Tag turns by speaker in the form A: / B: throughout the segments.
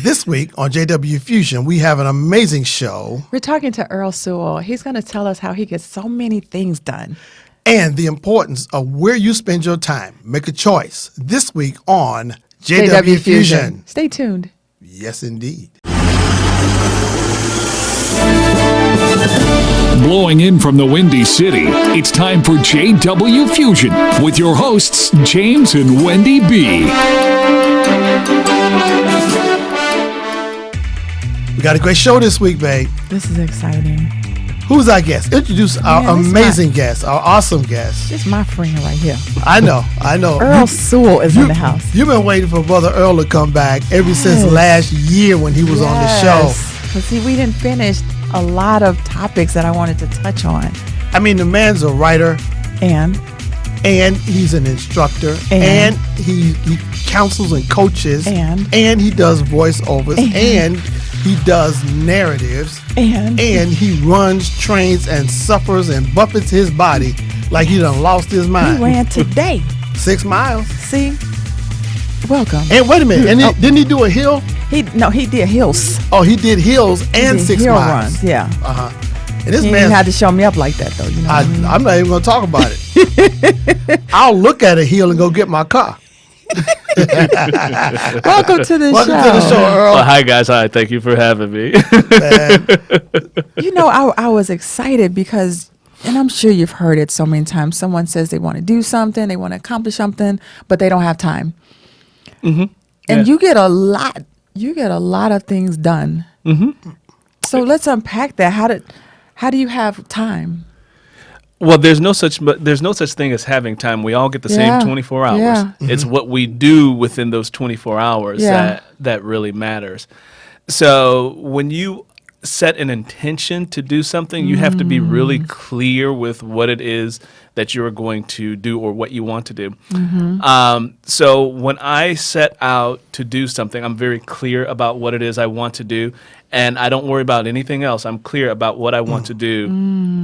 A: This week on JW Fusion, we have an amazing show.
B: We're talking to Earl Sewell. He's going to tell us how he gets so many things done.
A: And the importance of where you spend your time. Make a choice. This week on JW Fusion.
B: Stay tuned.
A: Yes, indeed.
C: Blowing in from the Windy City, it's time for JW Fusion with your hosts, James and Wendy B.
A: We got a great show this week, babe.
B: This is exciting.
A: Who's our guest? Introduce our amazing guest, our awesome guest.
B: This is my friend right here.
A: I know.
B: Earl Sewell is in the house.
A: You've been waiting for Brother Earl to come back ever since last year when he was on the show.
B: But see, we didn't finish a lot of topics that I wanted to touch on.
A: I mean, the man's a writer.
B: And
A: he's an instructor. And he counsels and coaches. And he does voiceovers. And he does narratives. And he runs, trains, and suffers and buffets his body like he done lost his mind.
B: He ran today.
A: 6 miles.
B: See? Welcome.
A: And wait a minute. And didn't he do a hill?
B: He did hills.
A: Oh, he did hills and 6
B: hill
A: miles.
B: Runs, yeah.
A: Uh-huh. And this
B: man had to show me up like that, though. You know
A: I'm not even going to talk about it. I'll look at a hill and go get my car.
B: Welcome to the show.
A: Welcome to the show, Earl.
D: Well, hi, guys. Hi. Thank you for having me.
B: You know, I was excited because, and I'm sure you've heard it so many times, someone says they want to do something, they want to accomplish something, but they don't have time.
D: Mm-hmm.
B: And you get a lot of things done.
D: Mm-hmm.
B: So let's unpack that. How do you have time?
D: Well, there's no such thing as having time. We all get the same 24 hours.
B: Yeah. Mm-hmm.
D: It's what we do within those 24 hours that really matters. So when you set an intention to do something, you have to be really clear with what it is that you're going to do or what you want to do. Mm-hmm. So when I set out to do something, I'm very clear about what it is I want to do, and I don't worry about anything else. I'm clear about what I want to do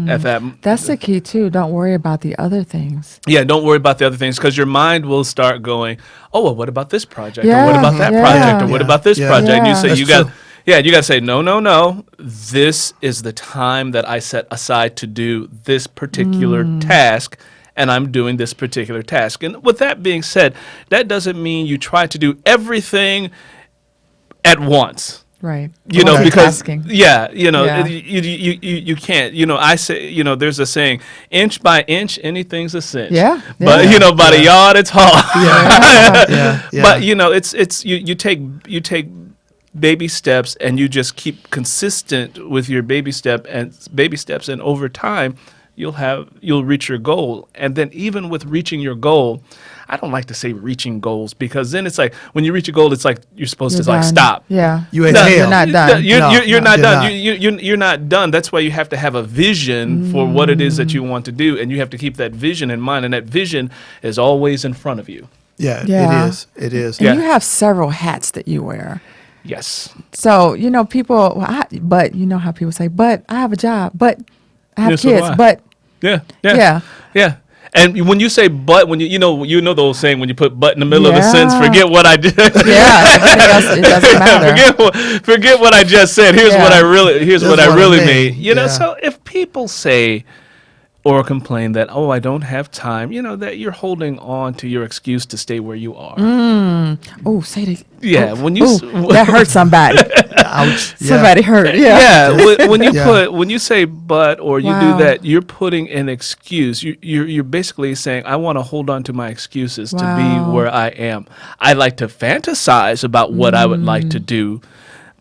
D: at that.
B: That's the key too. Don't worry about the other things.
D: Yeah, don't worry about the other things, because your mind will start going, oh, well, what about this project? Or what about that project? Or what about this project? And you say, you got to say, no. This is the time that I set aside to do this particular task, and I'm doing this particular task. And with that being said, that doesn't mean you try to do everything at once.
B: Right.
D: Because you can't. I say, there's a saying, inch by inch, anything's a cinch.
B: Yeah.
D: But by the yard, it's hard.
A: Yeah.
D: But it's you take baby steps, and you just keep consistent with your baby steps, and over time you'll reach your goal. And then even with reaching your goal, I don't like to say reaching goals, because then it's like when you reach a goal, it's like you're supposed to
B: done.
D: like stop.
B: Yeah.
A: You're
B: not done.
D: You're not done. You're not done. That's why you have to have a vision for what it is that you want to do, and you have to keep that vision in mind, and that vision is always in front of you.
A: Yeah. It is.
B: And you have several hats that you wear.
D: Yes.
B: So, people, but you know how people say, but I have a job, but I have
D: so
B: kids,
D: do I.
B: but.
D: Yeah. And when you say but, when you know the old saying, when you put but in the middle of a sentence, forget what I did.
B: Yeah, everything else, it doesn't matter.
D: forget what I just said. Here's what I really mean. So if people say or complain that, oh, I don't have time, that you're holding on to your excuse to stay where you are.
B: Oh, say it.
D: Yeah, when you
B: that hurt somebody.
A: Ouch.
B: Somebody hurt.
D: When you say but, or you do that, you're putting an excuse. You're basically saying, I want to hold on to my excuses to be where I am. I like to fantasize about what I would like to do,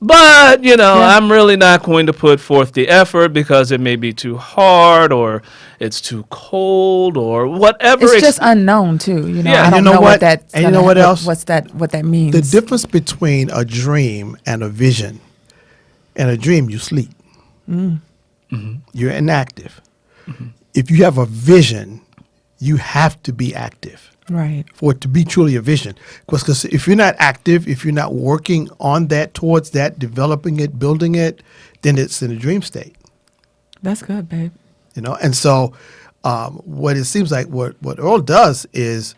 D: but I'm really not going to put forth the effort because it may be too hard, or it's too cold, or whatever.
B: It's just unknown too. I don't know what that.
A: And you know what else?
B: What that means?
A: The difference between a dream and a vision. And a dream, you sleep. Mm-hmm. You're inactive. Mm-hmm. If you have a vision, you have to be active.
B: Right.
A: For it to be truly a vision. Because if you're not active, if you're not working on that, towards that, developing it, building it, then it's in a dream state.
B: That's good, babe.
A: And so what it seems like what Earl does is,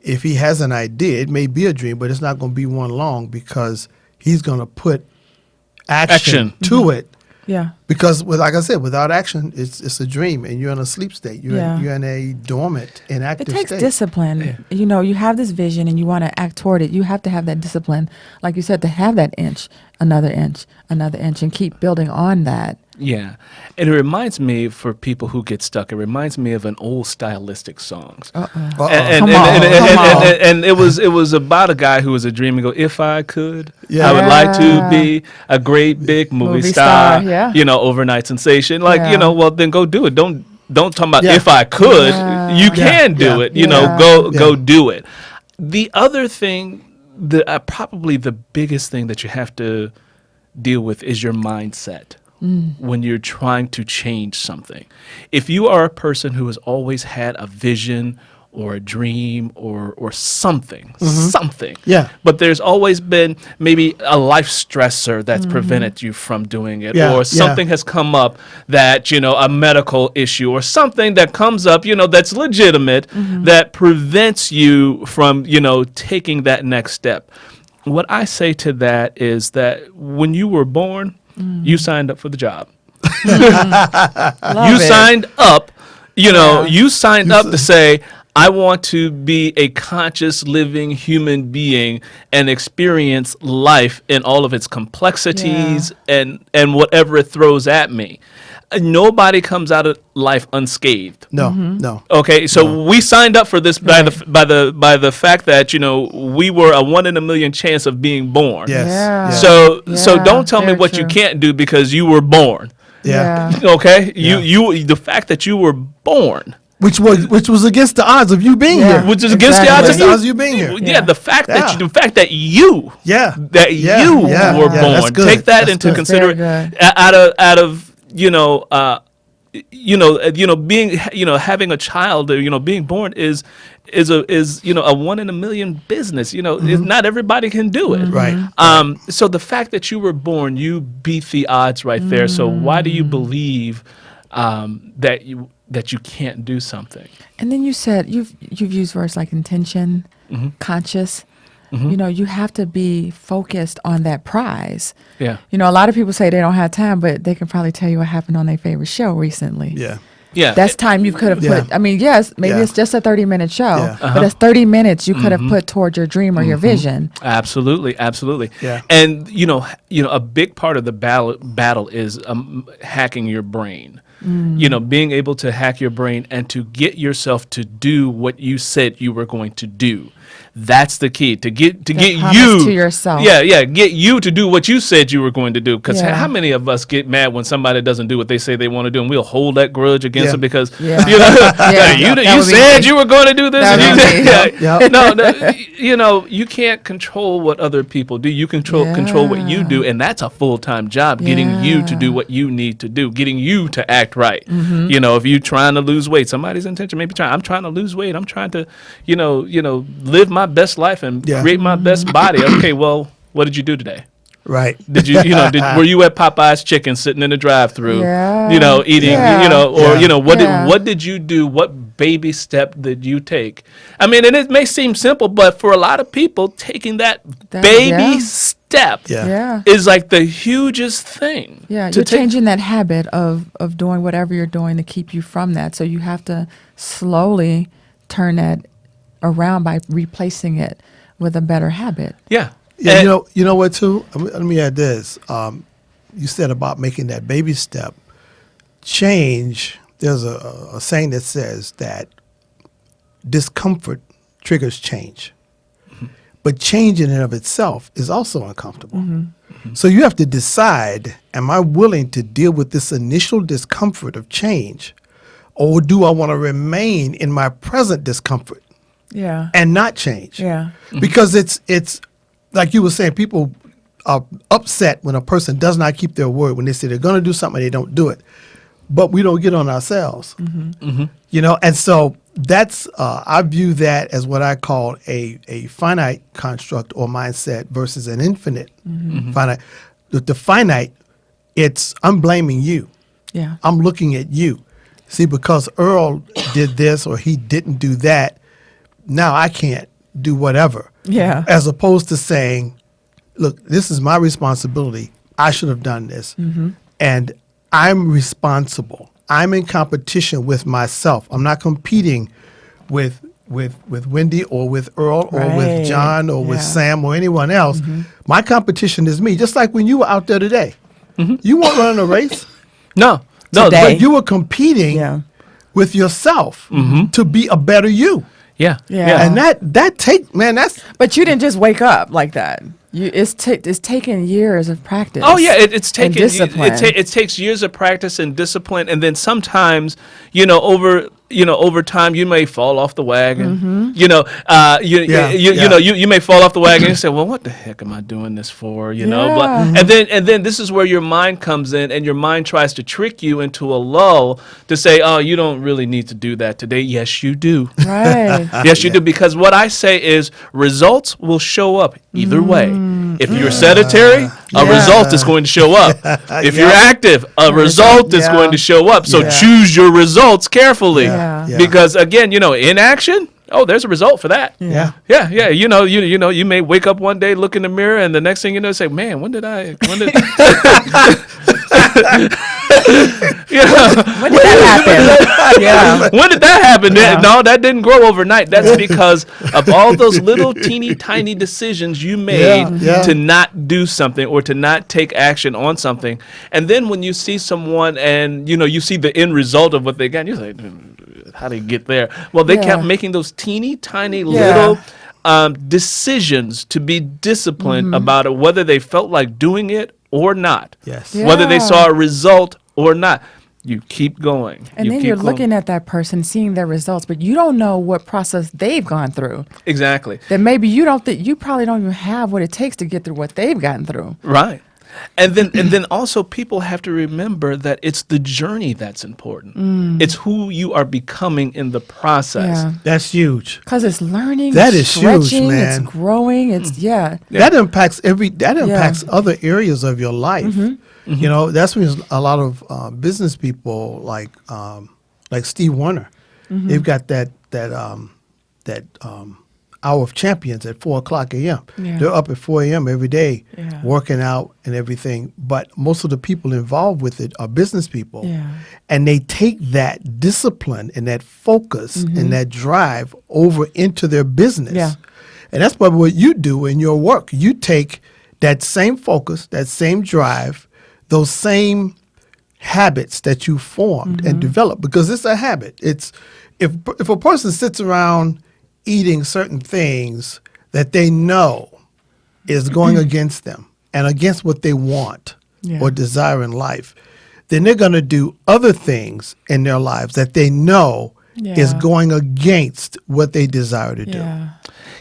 A: if he has an idea, it may be a dream, but it's not going to be one long, because he's going to put action to it.
B: Yeah.
A: Because, like I said, without action, it's a dream, and you're in a sleep state. You're in a dormant, inactive state.
B: It takes discipline. Yeah. You know, you have this vision and you want to act toward it. You have to have that discipline, like you said, to have that inch, another inch, and keep building on that.
D: Yeah. And it reminds me, for people who get stuck, it reminds me of an old stylistic songs. And it was about a guy who was a dream and go, if I could, I would like to be a great big movie star, you know, overnight sensation. Like, you know, well, then go do it. Don't talk about if I could. You can do it. You know, go do it. The other thing, probably the biggest thing that you have to deal with is your mindset. When you're trying to change something. If you are a person who has always had a vision or a dream or something, but there's always been maybe a life stressor that's prevented you from doing it, or something has come up that, you know, a medical issue or something that comes up, you know, that's legitimate, that prevents you from, you know, taking that next step. What I say to that is that when you were born, you signed up for the job. Signed up, you know, you signed up to say, I want to be a conscious, living human being and experience life in all of its complexities and whatever it throws at me. Nobody comes out of life unscathed.
A: No.
D: Okay, so we signed up for this by the fact that, you know, we were a 1 in a million chance of being born. So don't tell me what you can't do because you were born. Okay, you the fact that you were born.
A: Which was against the odds of you being here.
D: Which is against the odds of you being here. The fact that you were born. Take that into consideration. Out of being, having a child, being born is a 1 in a million business. Not everybody can do it.
A: Right.
D: So the fact that you were born, you beat the odds right there. So why do you believe that you can't do something?
B: And then you said you've used words like intention, conscious. You have to be focused on that prize.
D: Yeah.
B: A lot of people say they don't have time, but they can probably tell you what happened on their favorite show recently.
A: Yeah.
D: Yeah.
B: That's time you could have put. I mean, yes, maybe it's just a 30-minute show, but it's 30 minutes you could have put toward your dream or your vision.
D: Absolutely.
A: Yeah.
D: And a big part of the battle is hacking your brain. Being able to hack your brain and to get yourself to do what you said you were going to do. That's the key, to get you
B: to yourself.
D: Get you to do what you said you were going to do. Because how many of us get mad when somebody doesn't do what they say they want to do, and we'll hold that grudge against them because you said you were going to do this. You can't control what other people do. You control what you do, and that's a full-time job. Getting you to do what you need to do, getting you to act right. If you're trying to lose weight, somebody's intention maybe I'm trying to lose weight. I'm trying to live my best life and create my best body. Okay, well, what did you do today?
A: Right.
D: Did you, were you at Popeye's Chicken sitting in the drive-thru, eating, what did you do? What baby step did you take? I mean, and it may seem simple, but for a lot of people, taking that baby step is like the hugest thing.
B: Yeah, you're changing that habit of doing whatever you're doing to keep you from that. So you have to slowly turn that around by replacing it with a better habit.
D: Yeah.
A: Yeah, you know what too? Let me add this. You said about making that baby step. Change, there's a saying that says that discomfort triggers change. But change in and of itself is also uncomfortable. So you have to decide, am I willing to deal with this initial discomfort of change, or do I want to remain in my present discomfort and not change?
B: Yeah.
A: Because it's like you were saying, people are upset when a person does not keep their word, when they say they're going to do something, they don't do it. But we don't get on ourselves, and so that's, I view that as what I call a finite construct or mindset versus an infinite finite. The finite, I'm blaming you.
B: Yeah.
A: I'm looking at you. See, because Earl did this or he didn't do that, now I can't do whatever.
B: Yeah.
A: As opposed to saying, look, this is my responsibility. I should have done this. And I'm responsible. I'm in competition with myself. I'm not competing with Wendy or with Earl or with John or with Sam or anyone else. My competition is me. Just like when you were out there today. You weren't running a race.
D: No,
A: but you were competing with yourself to be a better you.
D: Yeah.
A: And that take, man, that's.
B: But you didn't just wake up like that. It's taken years of practice.
D: Oh yeah, it's taken
B: discipline.
D: It takes years of practice and discipline, and then sometimes over time you may fall off the wagon. You may fall off the wagon and say, well, what the heck am I doing this for? And then this is where your mind comes in, and your mind tries to trick you into a lull to say, oh, you don't really need to do that today. Yes, you do.
B: Right.
D: Yes, you do, because what I say is results will show up either way. If you're sedentary, a result is going to show up. If you're active, a result is going to show up. So choose your results carefully. Because again, inaction, oh, there's a result for that.
A: Yeah.
D: You may wake up one day, look in the mirror, and the next thing you know, say, man, when did
B: When did that happen?
D: When did that happen? No, that didn't grow overnight. That's because of all those little teeny tiny decisions you made to not do something or to not take action on something. And then when you see someone and you see the end result of what they got, you're like, how did they get there? Well, they kept making those teeny tiny little decisions to be disciplined about it, whether they felt like doing it or not.
A: Yes.
D: Whether they saw a result or not. You keep going.
B: And then you're looking at that person, seeing their results, but you don't know what process they've gone through.
D: Exactly.
B: That maybe you probably don't even have what it takes to get through what they've gotten through.
D: Right. And then also people have to remember that it's the journey that's important. It's who you are becoming in the process.
B: Yeah.
A: That's huge.
B: Because it's learning,
A: that
B: it's
A: is huge,
B: stretching,
A: man.
B: it's growing,
A: That impacts other areas of your life. That's when a lot of business people like Steve Warner, they've got that hour of champions at 4:00 a.m. They're up at 4 a.m. every day working out and everything. But most of the people involved with it are business people. And they take that discipline and that focus and that drive over into their business. And that's probably what you do in your work. You take that same focus, that same drive, those same habits that you formed and developed, because it's a habit. It's if a person sits around eating certain things that they know is going against them and against what they want or desire in life, then they're going to do other things in their lives that they know is going against what they desire to do.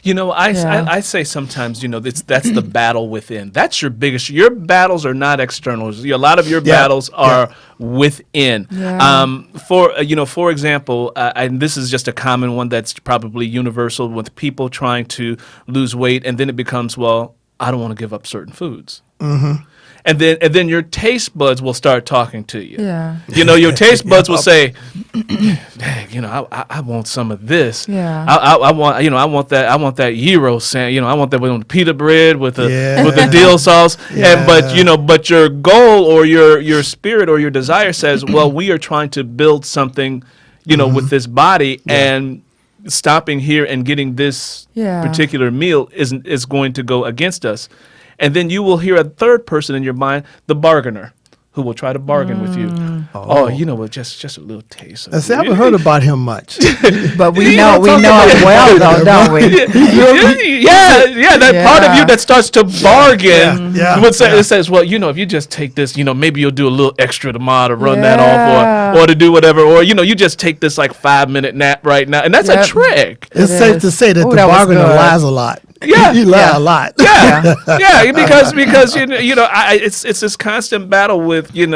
D: I say sometimes, that's the battle within. That's your biggest. Your battles are not external. A lot of your battles are within. For example, and this is just a common one that's probably universal with people trying to lose weight, and then it becomes, well, I don't want to give up certain foods. And then your taste buds will start talking to you. Your taste buds will say, "Dang, I want some of this. I want that gyro sandwich. I want that with the pita bread with the dill sauce." But your goal or your spirit or your desire says, "Well, we are trying to build something, with this body and." Stopping here and getting this particular meal is going to go against us." And then you will hear a third person in your mind, the bargainer, who will try to bargain with you. Just a little taste.
A: I haven't heard about him much.
B: But we know him well, though, don't we?
D: That part of you that starts to bargain it says, well, if you just take this, maybe you'll do a little extra tomorrow to run that off or to do whatever. Or, you just take this 5-minute nap right now. And that's a trick.
A: It's safe to say that the bargainer lies a lot. He lies a lot.
D: Because it's this constant battle with the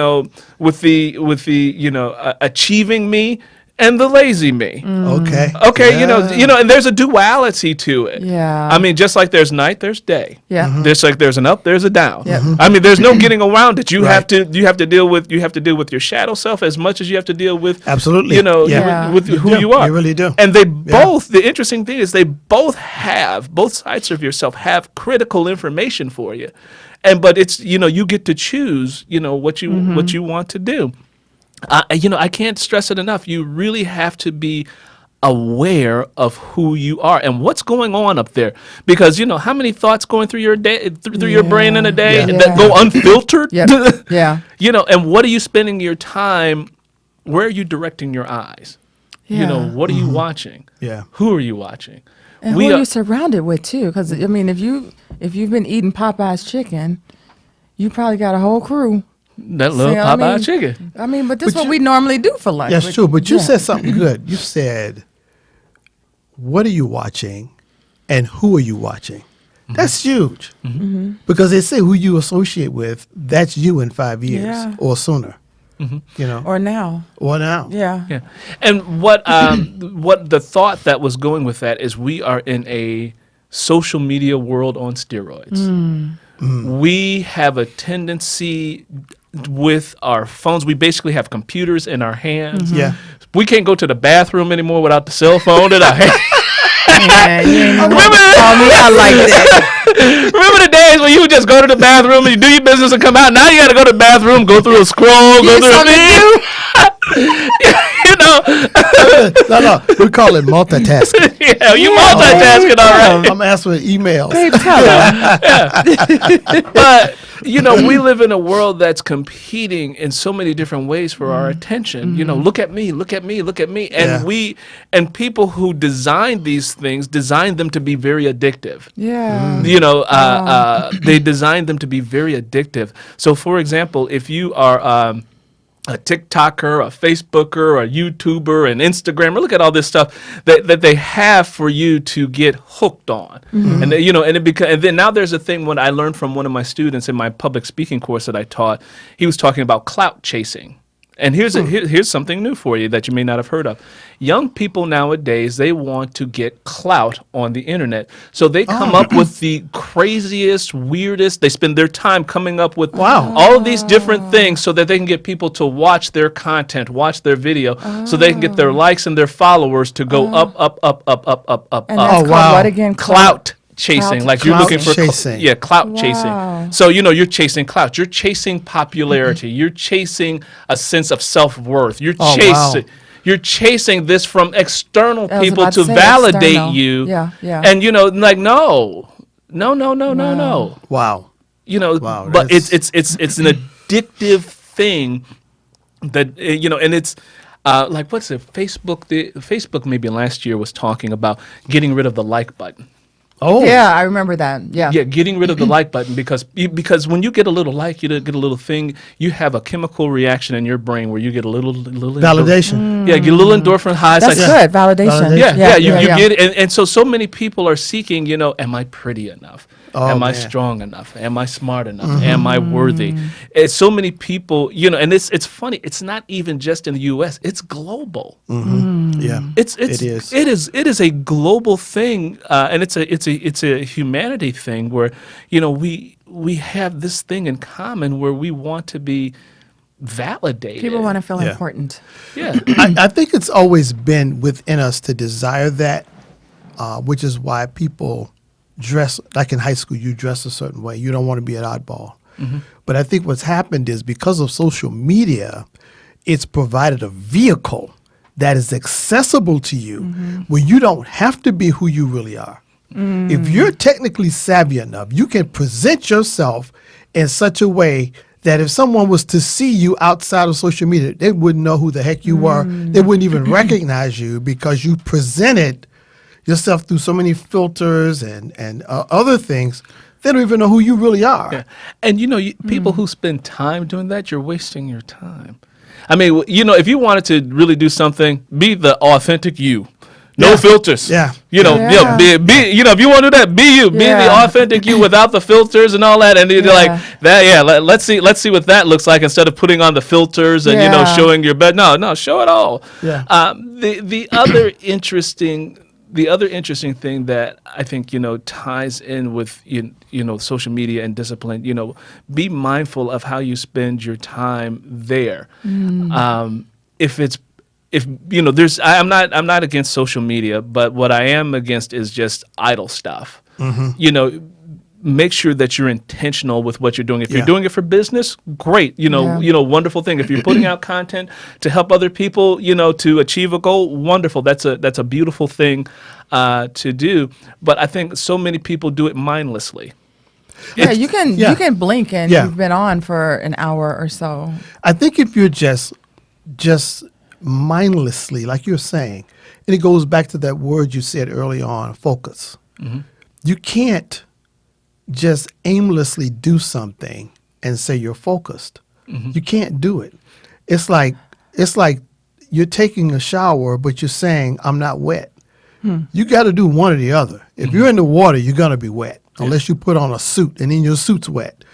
D: achieving me and the lazy me.
A: Okay.
D: Okay,
A: Yeah.
D: and there's a duality to it.
B: Yeah.
D: I mean, just like there's night, there's day.
B: Yeah.
D: Just like there's an up, there's a down.
B: Yep.
D: I mean, there's no getting around it. You
A: Right.
D: have to deal with your shadow self as much as you have to deal with
A: Absolutely.
B: Yeah.
D: with
A: You
D: who
A: do.
D: you are.
A: You really do.
D: And they both, the interesting thing is both sides of yourself have critical information for you. But it's, you get to choose, what you want to do. I can't stress it enough. You really have to be aware of who you are and what's going on up there, because how many thoughts going through your day, through your brain in a day that go unfiltered.
B: Yep. Yeah.
D: And what are you spending your time? Where are you directing your eyes?
B: Yeah.
D: What are you watching?
A: Yeah.
D: Who are you watching?
B: And who are you surrounded with too? Because I mean, if you've been eating Popeye's chicken, you probably got a whole crew.
D: That little Popeye chicken.
B: I mean, but this is what we normally do for lunch.
A: That's true. But you said something good. You said, what are you watching and who are you watching? That's huge. Because they say who you associate with, that's you in 5 years or sooner.
B: Or now.
A: Or now.
B: Yeah.
D: Yeah. And what the thought that was going with that is we are in a social media world on steroids. We have a tendency with our phones. We basically have computers in our hands.
A: Yeah.
D: We can't go to the bathroom anymore without the cell phone in our hand.
B: Man, you ain't even call me out like that.
D: Remember the days when you would just go to the bathroom and you do your business and come out? Now you got to go to the bathroom, go through a scroll, go through a video.
A: No, we call it multitasking.
D: Yeah, you multitasking, all right.
A: I'm answering emails.
B: Babe, tell them.
D: But we live in a world that's competing in so many different ways for our attention. Look at me, look at me, look at me. And and people who design these things design them to be very addictive.
B: Yeah.
D: They design them to be very addictive. So for example, if you are a TikToker, a Facebooker, a YouTuber, an Instagrammer. Look at all this stuff that they have for you to get hooked on, and and then now there's a thing. When I learned from one of my students in my public speaking course that I taught, he was talking about clout chasing. And here's something new for you that you may not have heard of. Young people nowadays, they want to get clout on the internet. So they come up with the craziest, weirdest, they spend their time coming up with all of these different things so that they can get people to watch their content, watch their video, so they can get their likes and their followers to go up.
B: And that's called what again?
D: Clout chasing, like you're looking for
A: chasing.
D: Clout chasing. So you're chasing clout, you're chasing popularity, you're chasing a sense of self-worth, you're chasing this from external people to validate you.
B: Yeah.
D: And like no.
A: Wow.
D: But it's an addictive thing that and it's like what's it? Facebook maybe last year was talking about getting rid of the like button.
A: Oh.
B: Yeah, I remember that. Yeah.
D: Yeah, getting rid of the like button because when you get a little like, you get a little thing, you have a chemical reaction in your brain where you get a little
A: validation.
D: Yeah, get a little endorphin high.
B: That's good. Validation.
D: Yeah. You get it. And so many people are seeking, am I pretty enough? Am I strong enough? Am I smart enough? Am I worthy? And so many people, and it's funny. It's not even just in the U.S. It's global.
A: Yeah,
D: it is a global thing, and it's a humanity thing where we have this thing in common where we want to be validated.
B: People want to feel important.
D: Yeah,
A: I think it's always been within us to desire that, which is why people dress, like in high school, you dress a certain way. You don't want to be an oddball. But I think what's happened is because of social media, it's provided a vehicle that is accessible to you where you don't have to be who you really are. If you're technically savvy enough, you can present yourself in such a way that if someone was to see you outside of social media, they wouldn't know who the heck you were. They wouldn't even recognize you because you presented yourself through so many filters and other things. They don't even know who you really are.
D: Yeah. And people who spend time doing that, you're wasting your time. I mean, if you wanted to really do something, be the authentic you. No filters.
A: Yeah.
D: Be if you want to do that, be you. Be the authentic you without the filters and all that. And you're like that. Yeah. Let's see what that looks like instead of putting on the filters and showing your bed. No, show it all.
A: Yeah.
D: The other interesting thing that I think ties in with social media and discipline. Be mindful of how you spend your time there. I'm not against social media, but what I am against is just idle stuff. Make sure that you're intentional with what you're doing. If you're doing it for business, great. Wonderful thing. If you're putting out content to help other people, to achieve a goal, wonderful. That's a beautiful thing to do. But I think so many people do it mindlessly.
B: Yeah, you can blink and you've been on for an hour or so.
A: I think if you're just mindlessly, like you're saying, and it goes back to that word you said early on, focus. You can't just aimlessly do something and say you're focused. You can't do it. It's like you're taking a shower, but you're saying, I'm not wet. You got to do one or the other. If you're in the water, you're going to be wet, unless you put on a suit and then your suit's wet.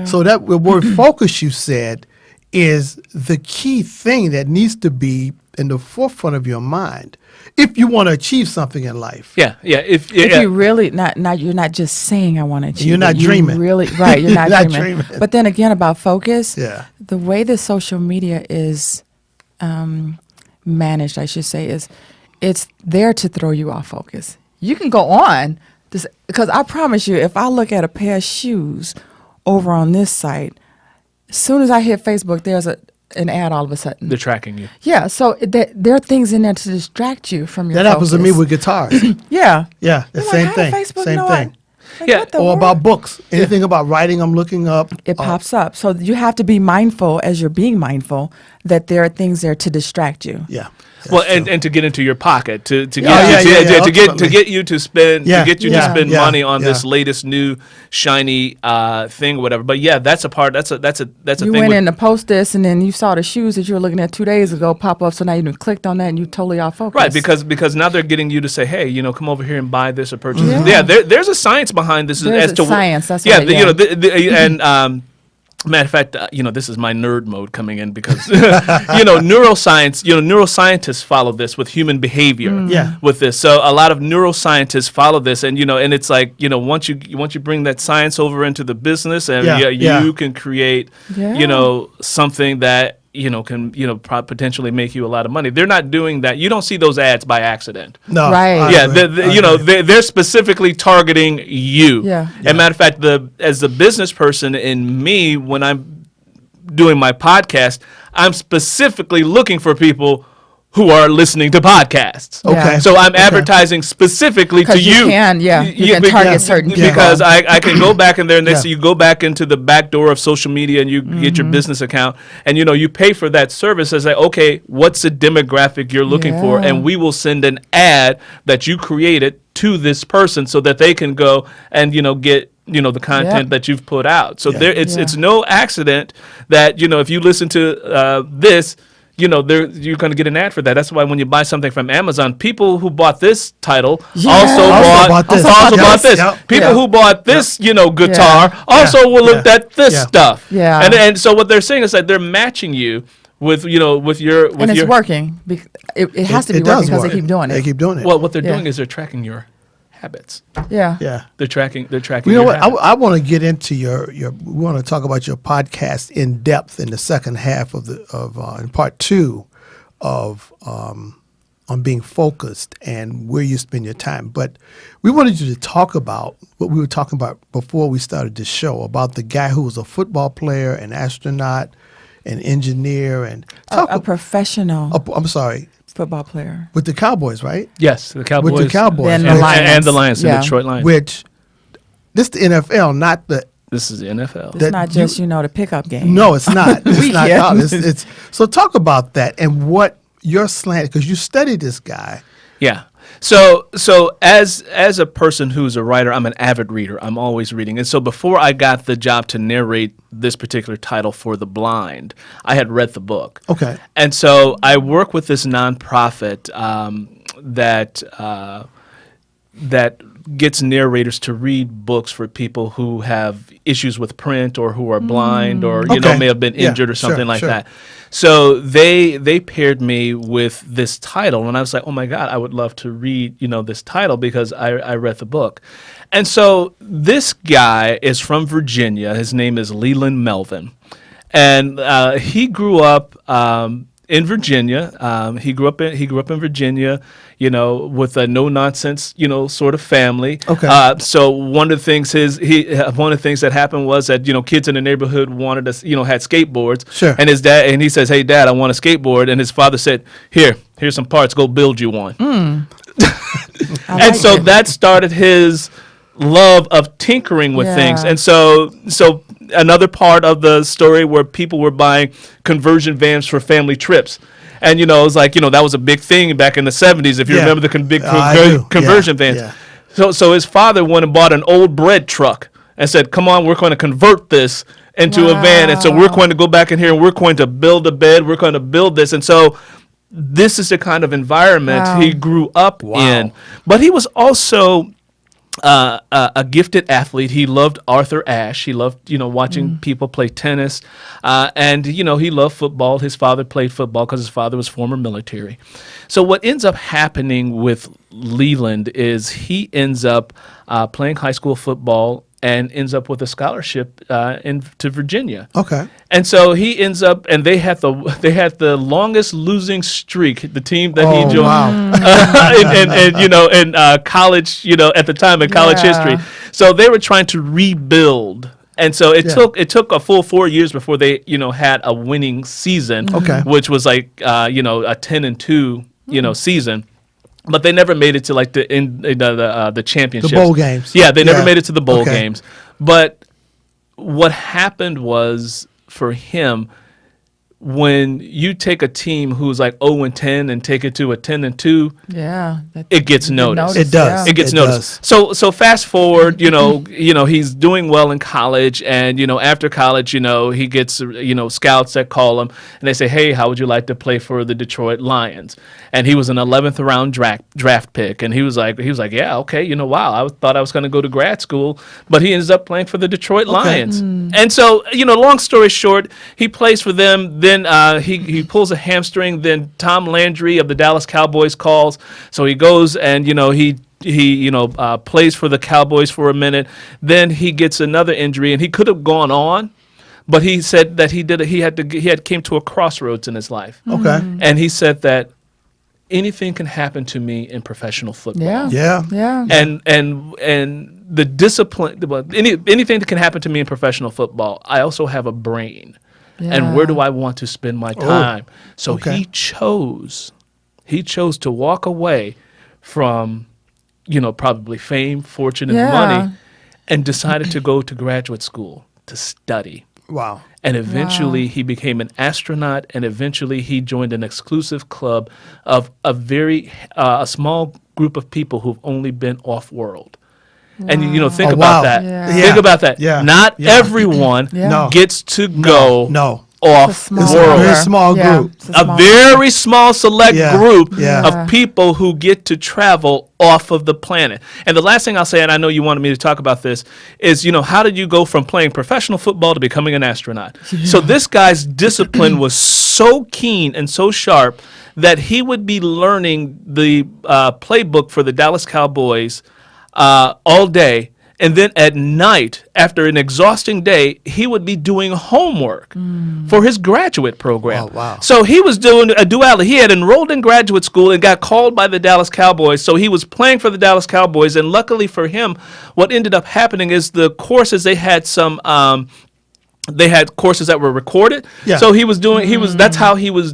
A: So that word focus you said is the key thing that needs to be in the forefront of your mind if you want to achieve something in life.
B: If you really you're not just saying I want to achieve.
A: You're not dreaming.
B: Really, right? You're not,
A: not
B: dreaming.
A: dreaming.
B: But then again, about focus.
A: The
B: way the social media is managed, I should say, is it's there to throw you off focus. You can go on because I promise you, if I look at a pair of shoes over on this site, as soon as I hit Facebook, there's an ad all of a sudden.
D: They're tracking you.
B: Yeah, so there are things in there to distract you from your focus.
A: That happens to me with guitars.
B: Yeah,
A: the same thing.
B: Facebook
A: Same
B: know
A: thing.
B: Like,
A: Or about books. Anything about writing, I'm looking up.
B: It pops up. So you have to be mindful as you're being mindful that there are things there to distract you.
A: Yeah.
D: Well, and to get into your pocket to get you to spend money on this latest new shiny thing, whatever. But that's a part. That's a thing.
B: You went in to post this, and then you saw the shoes that you were looking at 2 days ago pop up. So now you clicked on that, and you totally off focus.
D: Right, because now they're getting you to say, hey, come over here and buy this or purchase this. Yeah, there's a science behind this.
B: There's science. That's
D: right.
B: Yeah,
D: Matter of fact, this is my nerd mode coming in because, neuroscience, neuroscientists follow this with human behavior with this. So a lot of neuroscientists follow this and it's like, once you bring that science over into the business and you can create, something that, can, potentially make you a lot of money. They're not doing that. You don't see those ads by accident.
A: No.
B: Right.
D: Yeah. They're specifically targeting you.
B: Yeah.
D: And matter of fact, as the business person in me, when I'm doing my podcast, I'm specifically looking for people who are listening to podcasts.
A: Okay.
D: So I'm advertising specifically to you.
B: You can target certain people.
D: Because I can go back in there and they say you go back into the back door of social media and you get your business account and you pay for that service and say, okay, what's the demographic you're looking for? And we will send an ad that you created to this person so that they can go and get the content that you've put out. So it's no accident that if you listen to this, you're going to get an ad for that. That's why when you buy something from Amazon, people who bought this title also bought this.
A: Yep.
D: People who bought this, guitar also will look at this stuff.
B: Yeah.
D: And so what they're saying is that they're matching you with
B: it's working. It has to be working because they keep doing it.
A: They keep doing it.
D: Well, what they're doing is they're tracking your habits.
B: Yeah.
D: They're tracking.
A: You know what?
D: Habits.
A: I want to get into we want to talk about your podcast in depth in the second half in part 2 of on being focused and where you spend your time. But we wanted you to talk about what we were talking about before we started this show about the guy who was a football player, an astronaut, an engineer, and
B: a professional.
A: I'm sorry.
B: Football player
A: With the Cowboys, right?
D: Yes, the Cowboys.
A: With the Cowboys.
B: And
D: the Lions, the Detroit Lions.
A: Which, this the NFL, not the...
D: This is the NFL.
B: It's not just, the pickup game.
A: No, it's not. It's not. No, it's so talk about that and what your slant, because you studied this guy.
D: Yeah. So as a person who's a writer, I'm an avid reader. I'm always reading. And so before I got the job to narrate this particular title for the blind, I had read the book.
A: Okay.
D: And so I work with this nonprofit that gets narrators to read books for people who have issues with print or who are blind or may have been injured or something like that. So they paired me with this title, and I was like, oh my God, I would love to read this title because I read the book. And so this guy is from Virginia. His name is Leland Melvin, and he grew up in Virginia. He grew up in Virginia, with a no nonsense, sort of family.
A: Okay.
D: So one of the things that happened was that kids in the neighborhood wanted us, had skateboards.
A: Sure.
D: And he says, "Hey, Dad, I want a skateboard." And his father said, "Here's some parts. Go build you one." And so that started his love of tinkering with things. And so another part of the story where people were buying conversion vans for family trips. And, it was like, that was a big thing back in the 70s, if you remember the big conversion vans. Yeah. So his father went and bought an old bread truck and said, come on, we're going to convert this into a van. And so we're going to go back in here and we're going to build a bed. We're going to build this. And so this is the kind of environment he grew up in. But he was also a gifted athlete. He loved Arthur Ashe. He loved, watching people play tennis. And, he loved football. His father played football because his father was former military. So what ends up happening with Leland is he ends up playing high school football and ends up with a scholarship to Virginia.
A: Okay.
D: And so he ends up, and they had the longest losing streak, the team that he joined, in college, at the time in college history. So they were trying to rebuild, and so it took a full 4 years before they had a winning season, which was like a 10-2 season. But they never made it to like the championships.
A: The bowl games.
D: Yeah, they never made it to the bowl games. But what happened was for him, when you take a team who's like 0-10 and take it to a 10-2, it gets noticed.
A: It does.
D: It gets noticed. So fast forward, he's doing well in college, and after college, he gets scouts that call him and they say, "Hey, how would you like to play for the Detroit Lions?" And he was an 11th round draft pick, and he was like, "Yeah, okay, wow, I thought I was going to go to grad school," but he ends up playing for the Detroit Lions. And so, long story short, he plays for them. Then he pulls a hamstring. Then Tom Landry of the Dallas Cowboys calls. So he goes and he plays for the Cowboys for a minute. Then he gets another injury, and he could have gone on, but he said that he had came to a crossroads in his life.
A: Okay.
D: And he said that anything can happen to me in professional football.
B: Yeah.
D: And the discipline, anything that can happen to me in professional football, I also have a brain. And where do I want to spend my time? So he chose to walk away from, probably fame, fortune, and money, and decided to go to graduate school to study.
A: Wow.
D: And eventually he became an astronaut, and eventually he joined an exclusive club of a small group of people who've only been off-world. And think about that.
A: Yeah.
D: Think about that.
A: Yeah.
D: Not everyone gets to go off world.
A: It's a very small group.
D: A very small select group of people who get to travel off of the planet. And the last thing I'll say, and I know you wanted me to talk about this, is how did you go from playing professional football to becoming an astronaut? So this guy's discipline was so keen and so sharp that he would be learning the playbook for the Dallas Cowboys all day, and then at night, after an exhausting day, he would be doing homework for his graduate program.
A: Oh, wow.
D: So he was doing a duality. He had enrolled in graduate school and got called by the Dallas Cowboys, so he was playing for the Dallas Cowboys, and luckily for him, what ended up happening is the courses, they had some they had courses that were recorded. Yeah. So he was doing that's how he was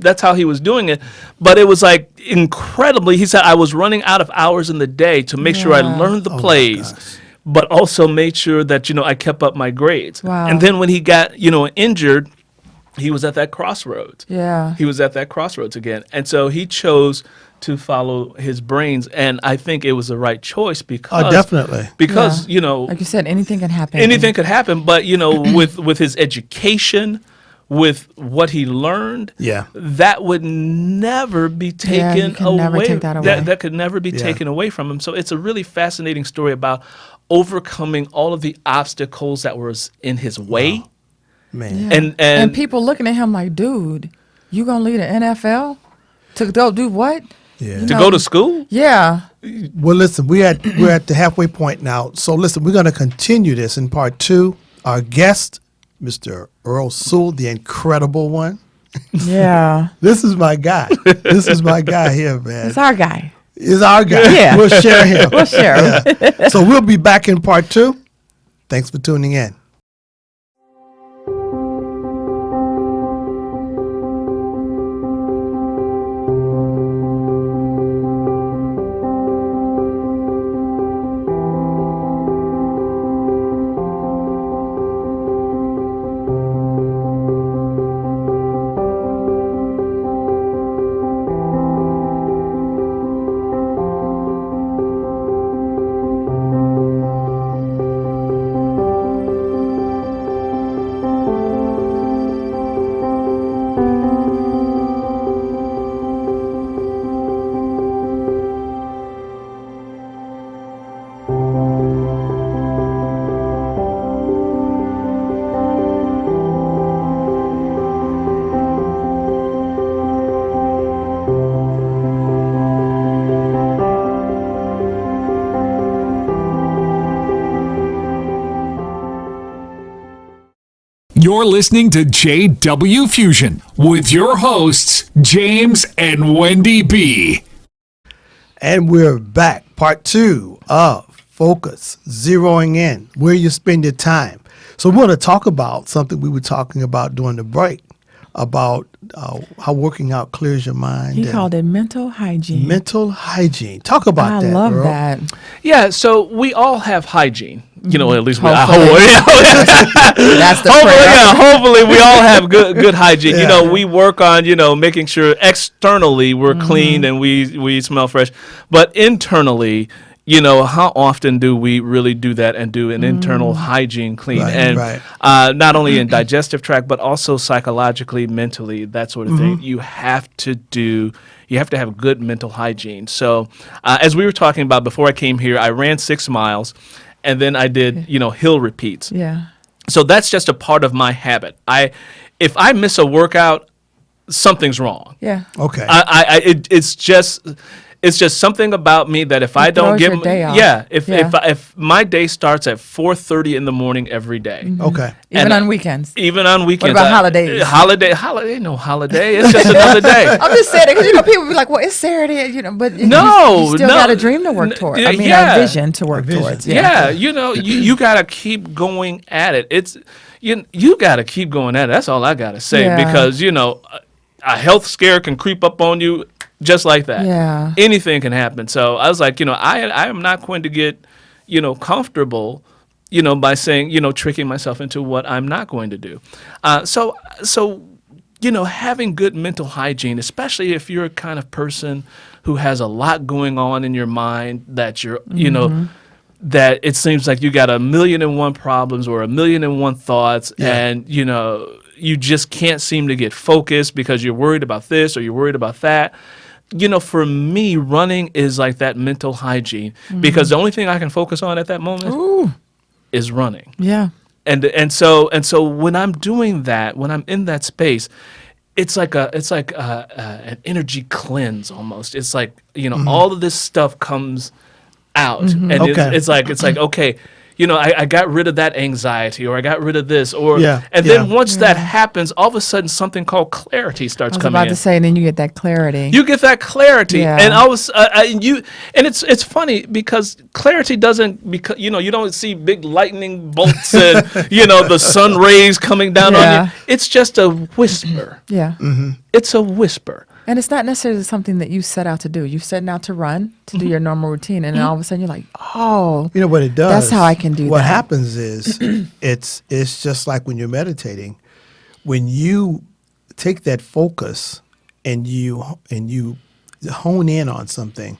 D: doing it. But it was like incredibly, he said, I was running out of hours in the day to make sure I learned the plays, but also made sure that I kept up my grades.
B: Wow.
D: And then when he got injured, he was at that crossroads.
B: Yeah.
D: He was at that crossroads again. And so he chose to follow his brains, and I think it was the right choice because
A: definitely,
D: because
B: like you said, anything can happen.
D: Anything could happen, but with his education, with what he learned, that would never be taken away.
B: Never take that away.
D: That could never be taken away from him. So it's a really fascinating story about overcoming all of the obstacles that was in his way.
A: Wow. Man.
B: Yeah. And people looking at him like, dude, you gonna leave the NFL to go do what?
A: Yeah.
D: To go to school?
B: Yeah.
A: Well, listen, we're at the halfway point now. So listen, we're going to continue this in part 2. Our guest, Mr. Earl Sewell, the incredible one.
B: Yeah.
A: This is my guy. This is my guy here, man.
B: It's our guy.
A: It's our guy.
B: Yeah.
A: We'll share him.
B: We'll share him.
A: Yeah. So we'll be back in part 2. Thanks for tuning in.
C: You're listening to JW Fusion with your hosts, James and Wendy B.
A: And we're back. Part 2 of Focus, Zeroing In, where you spend your time. So we want to talk about something we were talking about during the break, about how working out clears your mind.
B: He called it mental hygiene.
A: Mental hygiene. Talk about that,
B: I love
A: Earl.
B: that.
D: Yeah, so we all have hygiene. You know, at least
B: Hopefully. That's the
D: hopefully,
B: prayer.
D: hopefully we all have good hygiene.
A: Yeah.
D: You know, we work on, making sure externally we're clean and we smell fresh. But internally, how often do we really do that and do an internal hygiene clean?
A: Right,
D: and not only in digestive tract, but also psychologically, mentally, that sort of thing. You have to have good mental hygiene. So as we were talking about before I came here, I ran 6 miles. And then I did, hill repeats.
B: Yeah.
D: So that's just a part of my habit. If I miss a workout, something's wrong.
B: Yeah.
A: Okay.
D: It's just something about me that if I don't
B: throws your day off.
D: If my day starts at 4:30 in the morning every day.
A: Okay.
B: Even on weekends.
D: Even on weekends.
B: What about holidays?
D: Holiday, no holiday. It's just another day.
B: I'm just saying it because people be like, "Well, it's Saturday," but you still got a dream to work towards. I mean, a vision to work towards.
D: Yeah, you got to keep going at it. It's you got to keep going at it. That's all I got to say because a health scare can creep up on you just like that.
B: Yeah.
D: Anything can happen. So I was like, I am not going to get, comfortable, by saying, tricking myself into what I'm not going to do. So having good mental hygiene, especially if you're a kind of person who has a lot going on in your mind that you're, that it seems like you got 1,000,001 problems or 1,000,001 thoughts and, you just can't seem to get focused because you're worried about this or you're worried about that. For me, running is like that mental hygiene because the only thing I can focus on at that moment is running.
B: Yeah.
D: And so when I'm doing that, when I'm in that space, it's like an energy cleanse almost. It's like, all of this stuff comes out and it's like okay, I got rid of that anxiety or I got rid of this then once that happens, all of a sudden something called clarity starts coming in.
B: I was about to say, and then you get that clarity.
D: You get that clarity, and it's funny because clarity doesn't you don't see big lightning bolts and the sun rays coming down on you. It's just a whisper.
B: Yeah,
D: it's a whisper.
B: And it's not necessarily something that you set out to do. You set out to run, to do your normal routine, and then all of a sudden you're like, oh.
A: You know what it does?
B: That's how I can do that.
A: What happens is it's just like when you're meditating. When you take that focus and you hone in on something,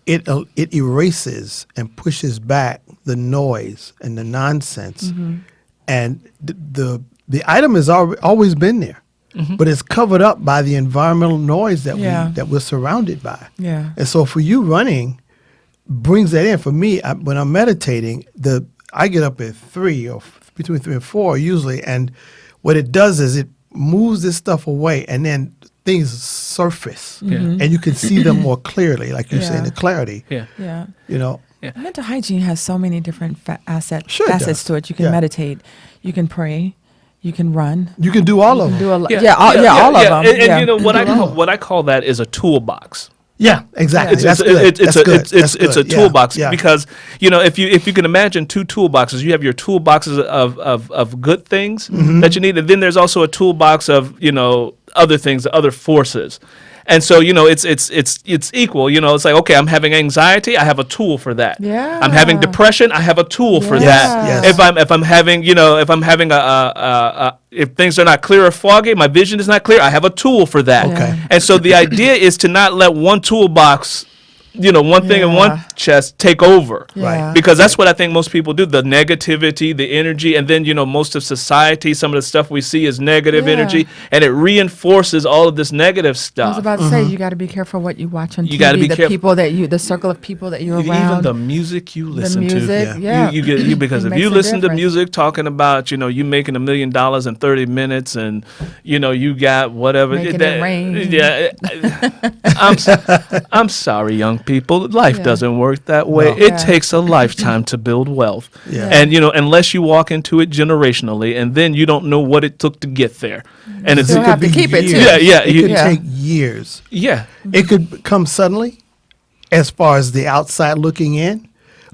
A: it erases and pushes back the noise and the nonsense. and the item has always been there, but it's covered up by the environmental noise that we're surrounded by.
B: Yeah.
A: And so for you, running brings that in. For me, when I'm meditating, I get up at 3 or between 3 and 4 usually, and what it does is it moves this stuff away, and then things surface, and you can see them more clearly, like you're saying, the clarity.
B: Yeah.
A: You know.
B: Yeah. Mental hygiene has so many different facets
A: does.
B: to it. You can meditate, you can pray, you can run.
A: You can do all of them.
B: All of them.
D: And you know what I call that is a toolbox.
A: Yeah, exactly.
D: It's a toolbox because you know if you can imagine 2 toolboxes, you have your toolboxes of good things that you need, and then there's also a toolbox of other things, other forces. And so, it's equal. It's like, okay, I'm having anxiety, I have a tool for that.
B: Yeah.
D: I'm having depression, I have a tool for that.
A: Yes.
D: If I'm having if things are not clear or foggy, my vision is not clear, I have a tool for that.
A: Okay.
D: And so the idea is to not let one toolbox, one thing in one chest take over.
B: Right.
D: Because that's what I think most people do, the negativity, the energy, and then, most of society, some of the stuff we see is negative energy, and it reinforces all of this negative stuff.
B: I was about to say, you got to be careful what you watch on TV.
D: You got to be careful.
B: People the circle of people that you're around.
D: Even the music you listen to. Because
B: It
D: if
B: makes
D: you
B: a
D: listen to
B: difference.
D: music talking about, you making $1 million in 30 minutes and, you got whatever.
B: Making it rain.
D: Yeah. I'm sorry, young people. Life doesn't work that way.
A: No.
D: It takes a lifetime to build wealth.
A: Yeah.
D: And, unless you walk into it generationally, and then you don't know what it took to get there. And
B: still have to keep it, too.
A: It could
B: Yeah.
A: take years.
D: Yeah.
A: It could come suddenly as far as the outside looking in.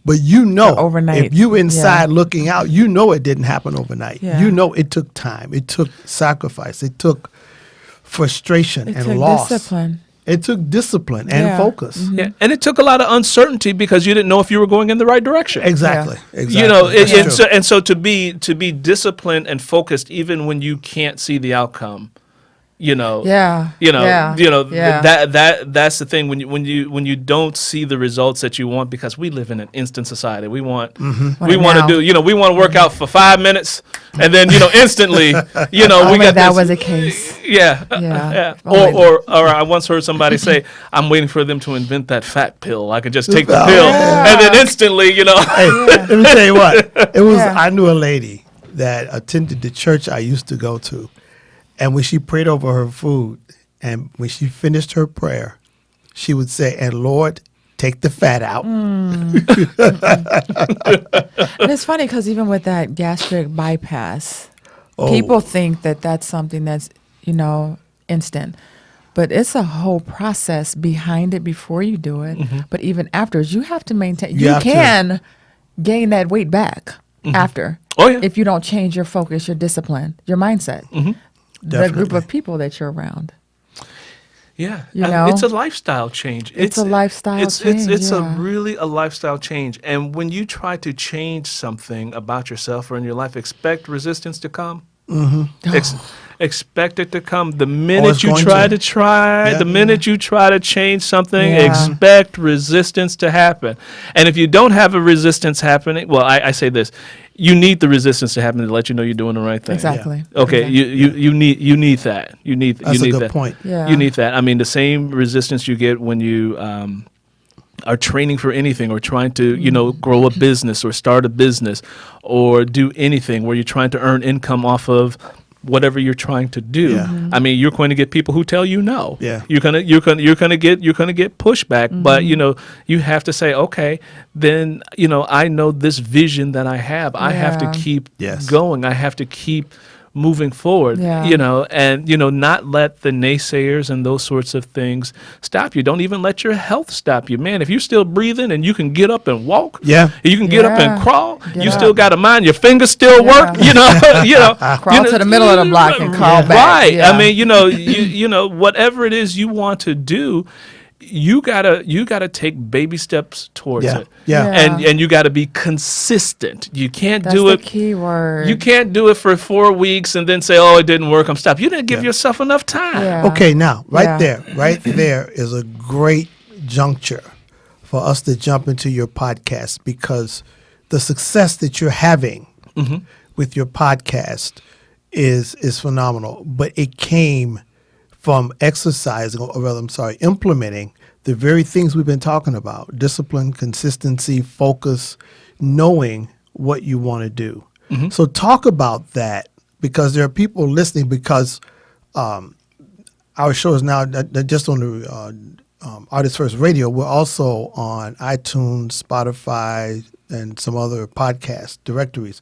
A: But
B: overnight.
A: if you inside looking out, it didn't happen overnight.
B: Yeah.
A: It took time. It took sacrifice. It took frustration
B: It
A: and
B: took
A: loss.
B: discipline.
A: It took discipline and focus.
D: Yeah. And it took a lot of uncertainty because you didn't know if you were going in the right direction.
A: Exactly. Exactly.
D: And so to be disciplined and focused even when you can't see the outcome, that's the thing when you don't see the results that you want, because we live in an instant society. We want we want to work out for 5 minutes and then we got
B: that
D: this,
B: was a case.
D: Yeah. Or I once heard somebody say, I'm waiting for them to invent that fat pill. I could just take the pill and then instantly,
A: Hey, let me tell you what. I knew a lady that attended the church I used to go to. And when she prayed over her food, and when she finished her prayer, she would say, "And Lord, take the fat out."
B: And it's funny because even with that gastric bypass, people think that that's something that's, instant. But it's a whole process behind it before you do it. But even afterwards, you have to maintain. You can gain that weight back after.
D: Oh, yeah.
B: If you don't change your focus, your discipline, your mindset. The group
A: Definitely.
B: of people that you're around.
D: Yeah,
B: it's
D: a lifestyle change.
B: It's a lifestyle change.
D: It's really a lifestyle change. And when you try to change something about yourself or in your life, expect resistance to come. Expect it to come. The minute you try to change something, expect resistance to happen. And if you don't have a resistance happening, well, I say this. You need the resistance to happen to let you know you're doing the right thing.
B: Exactly.
D: Okay,
B: Exactly.
D: you need that.
A: That's a good point.
B: Yeah.
D: You need that. I mean, the same resistance you get when you are training for anything or trying to, grow a business or start a business or do anything where you're trying to earn income off of whatever you're trying to do.
A: Yeah.
D: I mean, you're going to get people who tell you no.
A: Yeah.
D: You're gonna get pushback, but you have to say, okay, then I know this vision that I have. I have to keep going. I have to keep moving forward, and not let the naysayers and those sorts of things stop you. Don't even let your health stop you, man. If you're still breathing and you can get up and walk, you can get up and crawl. You still got a mind. Your fingers still work.
B: Crawl to the middle of the block and crawl back.
D: Right.
B: Yeah.
D: I mean, whatever it is you want to do, you gotta take baby steps towards it.
A: Yeah.
D: And you gotta be consistent. You can't do it.
B: That's the key word.
D: You can't do it for 4 weeks and then say, "Oh, it didn't work. I'm stopped." You didn't give yourself enough time.
B: Yeah.
A: Okay, now, right there is a great juncture for us to jump into your podcast, because the success that you're having with your podcast is phenomenal. But it came from exercising, or rather, implementing the very things we've been talking about: discipline, consistency, focus, knowing what you want to do. Mm-hmm. So talk about that, because there are people listening, because our show is now not just on the Artist First Radio. We're also on iTunes, Spotify, and some other podcast directories.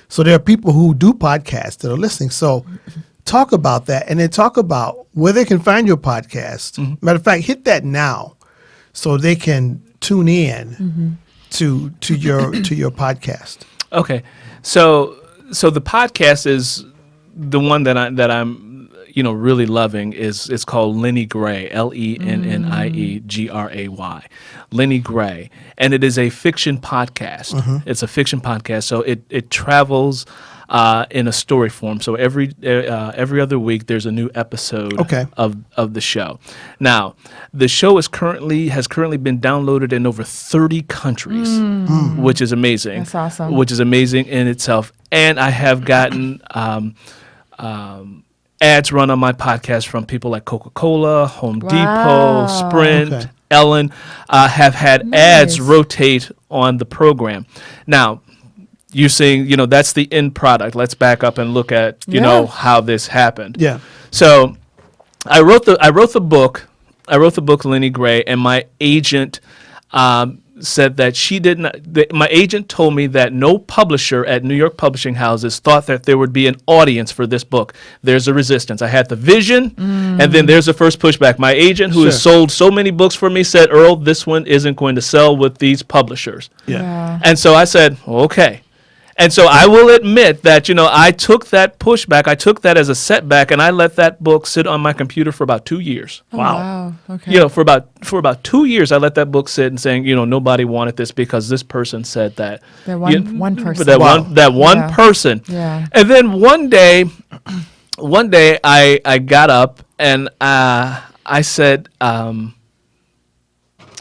A: So there are people who do podcasts that are listening. So talk about that, and then talk about where they can find your podcast. Mm-hmm. Matter of fact, hit that now so they can tune in to your podcast.
D: Okay. So the podcast is the one that I'm really loving it's called Lenny Gray, LENNIEGRAY, Lenny Gray, and it is a fiction podcast. Mm-hmm. It's a fiction podcast, so it travels in a story form. So every other week there's a new episode of the show. Now, the show has currently been downloaded in over 30 countries, which is amazing.
B: That's awesome.
D: Which is amazing in itself. And I have gotten ads run on my podcast from people like Coca-Cola, Home Depot, Sprint, Ellen, have had ads rotate on the program. Now, you're saying, that's the end product. Let's back up and look at, how this happened. Yeah. So I wrote the book, Lenny Gray, and my agent said that my agent told me that no publisher at New York publishing houses thought that there would be an audience for this book. There's a resistance. I had the vision, and then there's the first pushback. My agent, who has sold so many books for me, said, Earl, this one isn't going to sell with these publishers. Yeah. And so I said, okay. And so I will admit that, I took that pushback, I took that as a setback, and I let that book sit on my computer for about 2 years.
B: Oh, wow. Okay.
D: For about 2 years, I let that book sit and saying, nobody wanted this because this person said that.
B: That one person.
D: That one person. Yeah. And then one day I got up and I said, I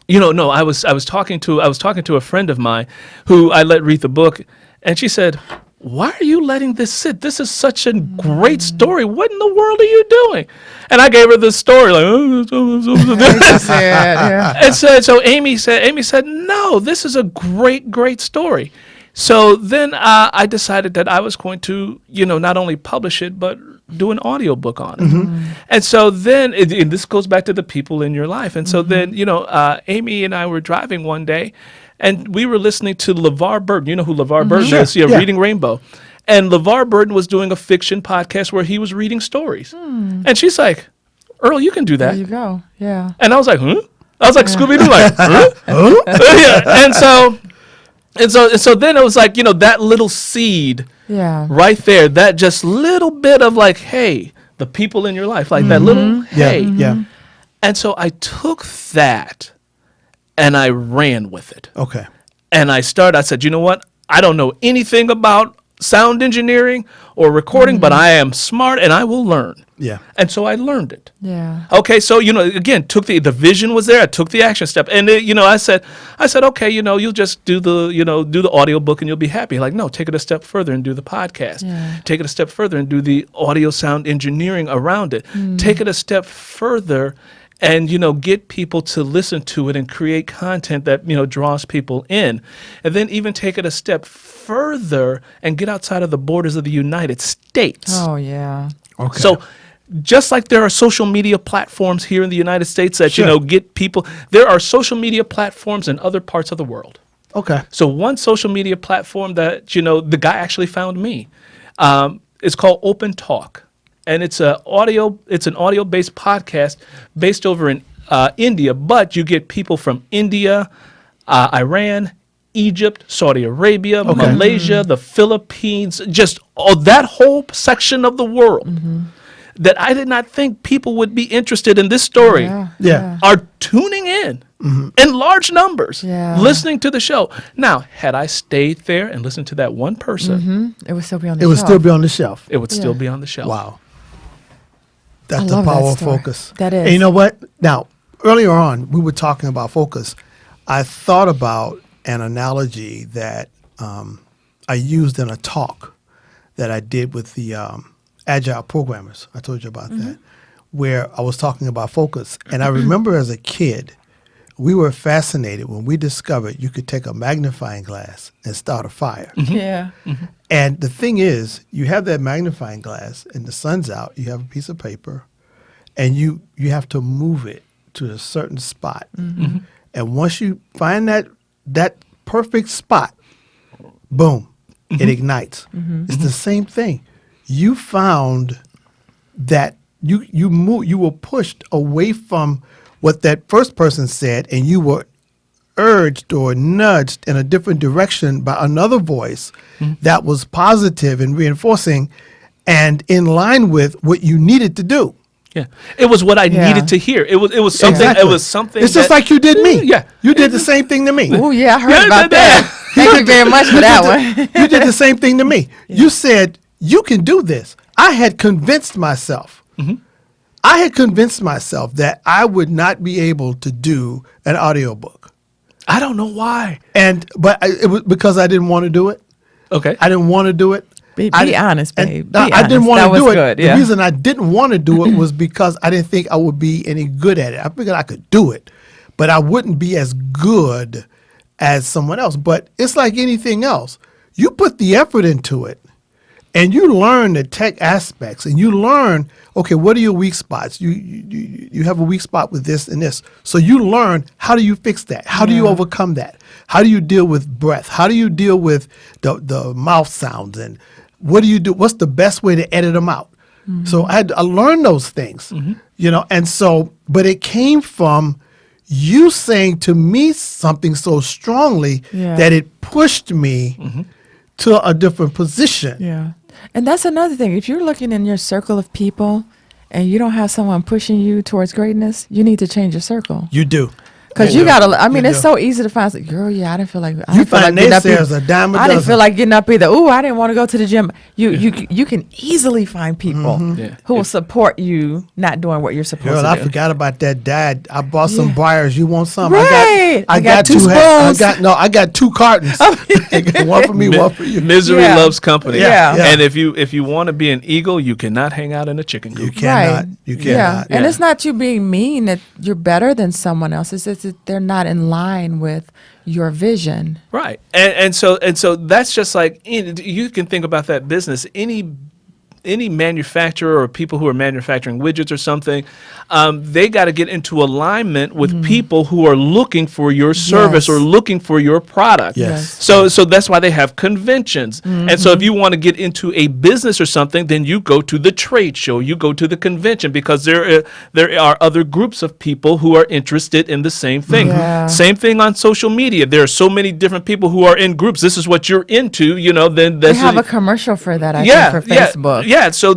D: was talking to a friend of mine who I let read the book. And she said, why are you letting this sit? This is such a great story. What in the world are you doing? And I gave her the story, like, and so Amy said, no, this is a great story. So then I decided that I was going to, not only publish it, but do an audiobook on it. Mm-hmm. And so then, and this goes back to the people in your life. And so then, Amy and I were driving one day, and we were listening to LeVar Burton. You know who LeVar Burton is? Reading Rainbow. And LeVar Burton was doing a fiction podcast where he was reading stories. And she's like, Earl, you can do that.
B: There you go. Yeah.
D: And I was like, huh? I was like, Scooby-Doo, like, huh? Yeah. And so then it was like, that little seed right there, that just little bit of like, hey, the people in your life, like that little, hey. Yeah. And so I took that and I ran with it. Okay. And I said, you know what? I don't know anything about sound engineering or recording, but I am smart and I will learn. Yeah. And so I learned it. Yeah. Okay. So, again, took the vision was there. I took the action step. And, I said, okay, you'll just do the audio book and you'll be happy. Like, no, take it a step further and do the podcast. Yeah. Take it a step further and do the audio sound engineering around it. Take it a step further and, get people to listen to it and create content that, draws people in. And then even take it a step further and get outside of the borders of the United States.
B: Oh, yeah.
D: Okay. So just like there are social media platforms here in the United States that, get people, there are social media platforms in other parts of the world. Okay. So one social media platform that, the guy actually found me, is called Open Talk. And it's an audio-based podcast based over in India, but you get people from India, Iran, Egypt, Saudi Arabia, Malaysia, the Philippines, just that whole section of the world that I did not think people would be interested in this story are tuning in large numbers, listening to the show. Now, had I stayed there and listened to that one person,
B: it would still be on the shelf.
A: It would still be on the shelf.
D: It would still be on the shelf.
A: Wow. That's the power of focus.
B: That is.
A: And you know what? Now, earlier on, we were talking about focus. I thought about an analogy that I used in a talk. that I did with the Agile programmers. I told you about that, where I was talking about focus. And I remember as a kid, we were fascinated when we discovered you could take a magnifying glass and start a fire.
B: Yeah.
A: And the thing is, you have that magnifying glass and the sun's out, you have a piece of paper, and you have to move it to a certain spot. And once you find that perfect spot, boom, it ignites. It's the same thing. You found that you were pushed away from what that first person said, and you were urged or nudged in a different direction by another voice that was positive and reinforcing and in line with what you needed to do.
D: Yeah, it was what I needed to hear. It was something.
A: Exactly.
D: It was something.
A: It's just like you did me.
D: Yeah,
A: you did the same thing to me.
B: Oh yeah, I heard about that. Thank you very much for that one.
A: You did the same thing to me. You said you can do this. I had convinced myself. I had convinced myself that I would not be able to do an audiobook.
D: I don't know why.
A: But it was because I didn't want to do it.
D: Okay.
A: I didn't want to do it.
B: Be honest, babe.
A: I didn't want to do it.
B: Good,
A: The reason I didn't want to do it was because I didn't think I would be any good at it. I figured I could do it, but I wouldn't be as good as someone else. But it's like anything else. You put the effort into it, and you learn the tech aspects, and you learn, okay, what are your weak spots? You have a weak spot with this and this. So you learn, how do you fix that? How do you overcome that? How do you deal with breath? How do you deal with the mouth sounds? And what do you do? What's the best way to edit them out? So I learned those things, and so, but it came from you saying to me something so strongly that it pushed me to a different position.
B: Yeah. And that's another thing. If you're looking in your circle of people and you don't have someone pushing you towards greatness, you need to change your circle.
A: You do.
B: Because you got to, I mean, it's so easy to find, girl, I didn't feel like,
A: you find naysayers a dime a dozen.
B: I didn't feel like getting up either. Ooh, I didn't want to go to the gym. You can easily find people who will support you not doing what you're supposed to do.
A: I forgot about that diet. I bought some briars. You want some?
B: Right.
A: I got 2 spoons. I got 2 cartons. One for me, one for you.
D: Misery loves company.
B: Yeah.
D: And if you want to be an eagle, you cannot hang out in a chicken coop.
A: You cannot. You cannot.
B: And it's not you being mean that you're better than someone else. It's just that they're not in line with your vision.
D: Right. And so that's just like, you can think about that business. Any manufacturer or people who are manufacturing widgets or something, they got to get into alignment with people who are looking for your service or looking for your product.
A: Yes.
D: So that's why they have conventions. And so if you want to get into a business or something, then you go to the trade show, you go to the convention, because there are other groups of people who are interested in the same thing.
B: Yeah.
D: Same thing on social media. There are so many different people who are in groups. This is what you're into, then
B: They have a commercial for that, I think, for Facebook.
D: Yeah, so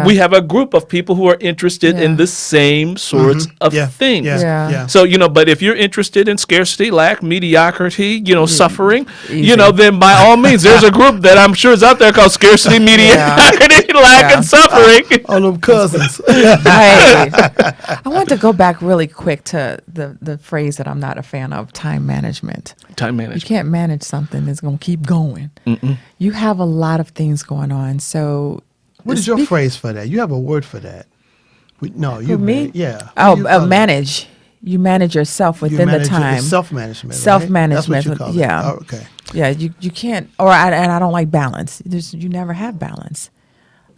D: we have a group of people who are interested in the same sorts of things.
A: Yeah.
D: So, but if you're interested in scarcity, lack, mediocrity, suffering, then by all means, there's a group that I'm sure is out there called scarcity, mediocrity, lack, and suffering.
A: All them cousins.
B: Right. I want to go back really quick to the phrase that I'm not a fan of, time management.
D: Time
B: You
D: management.
B: can't manage something that's going to keep going. You have a lot of things going on. So
A: What is your phrase for that? You have a word for that. No, you.
B: For me?
A: Yeah.
B: Manage. You manage yourself within the time.
A: Self-management.
B: Self-management.
A: Right? That's what you call
B: yeah.
A: it. Oh, okay.
B: Yeah, you can't, and I don't like balance. You never have balance.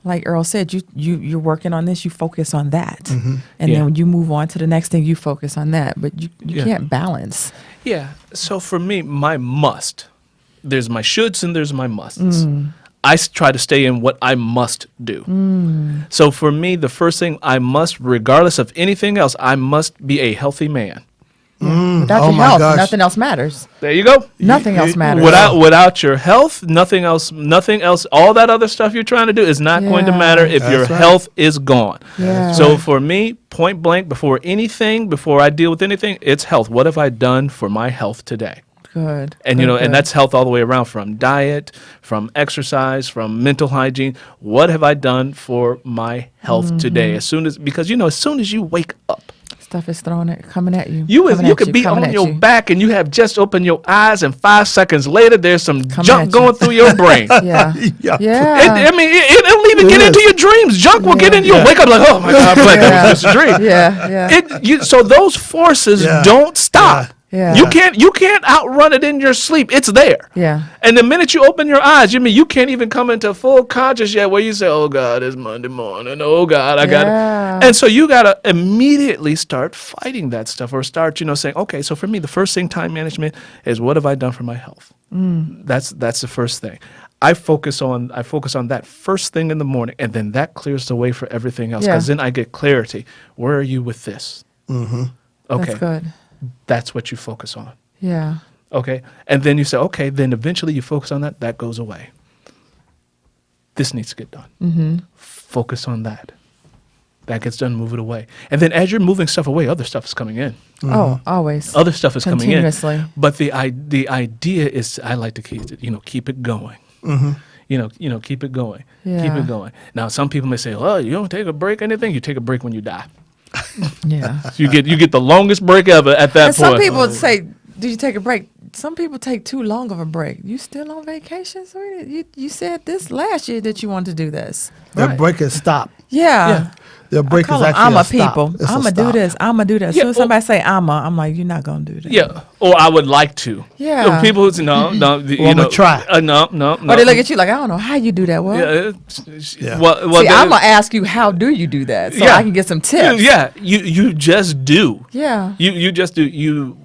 B: Like Earl said, you're working on this, you focus on that. And then when you move on to the next thing, you focus on that. But you can't balance.
D: Yeah. So for me, my must, there's my shoulds and there's my musts. I try to stay in what I must do. So for me, the first thing I must, regardless of anything else, I must be a healthy man.
B: Without your health, nothing else matters.
D: There you go.
B: Nothing else matters.
D: Without your health, nothing else, all that other stuff you're trying to do is not going to matter if your health is gone.
B: Yeah.
D: So for me, point blank, before I deal with anything, it's health. What have I done for my health today?
B: Good.
D: And and that's health all the way around, from diet, from exercise, from mental hygiene. What have I done for my health today? Because as soon as you wake up,
B: Stuff is coming at you.
D: You could be on your back and you have just opened your eyes, and 5 seconds later, there's some junk going through your brain.
B: Yeah.
D: It'll even get into your dreams. Junk will get into you. Wake up like, oh my God, that was just a dream. So those forces don't stop.
B: Yeah.
D: You can't outrun it in your sleep. It's there.
B: Yeah.
D: And the minute you open your eyes, you can't even come into full conscious yet where you say, oh God, it's Monday morning. Oh God, I got it. And so you got to immediately start fighting that stuff, or start, saying, okay, so for me, the first thing, time management, is what have I done for my health? That's the first thing. I focus on that first thing in the morning, and then that clears the way for everything else, because then I get clarity. Where are you with this? Mm-hmm. Okay.
B: That's good.
D: That's what you focus on.
B: Yeah.
D: Okay. And then you say, okay, then eventually you focus on that goes away. This needs to get done. Mm-hmm. Focus on that. That gets done, move it away. And then as you're moving stuff away, other stuff is coming in.
B: Mm-hmm. Oh, always.
D: Other stuff is coming in.
B: Continuously.
D: But the idea is, I like to keep it going. Mm-hmm. Keep it going.
B: Yeah.
D: Keep it going. Now, some people may say, well, you don't take a break or anything. You take a break when you die.
B: Yeah.
D: You get the longest break ever at that point.
B: Some people say, "Did you take a break?" Some people take too long of a break. You still on vacation, sweetie? You said this last year that you wanted to do this.
A: Their break is stop.
B: Yeah.
A: Their break is actually
B: I'm
A: a
B: a
A: stop.
B: people.
A: It's
B: I'm
A: a
B: gonna do
A: stop.
B: this. I'm gonna do that. As soon as somebody say I'm like, you're not gonna do that.
D: Yeah. Or I would like to.
B: Yeah.
D: People who say, no.
A: I'm gonna try.
D: No.
B: Or they look at you like, I don't know how you do that. Well,
D: Well,
B: see, I'm gonna ask you, how do you do that, so I can get some tips.
D: Yeah. You just do.
B: Yeah.
D: You just do.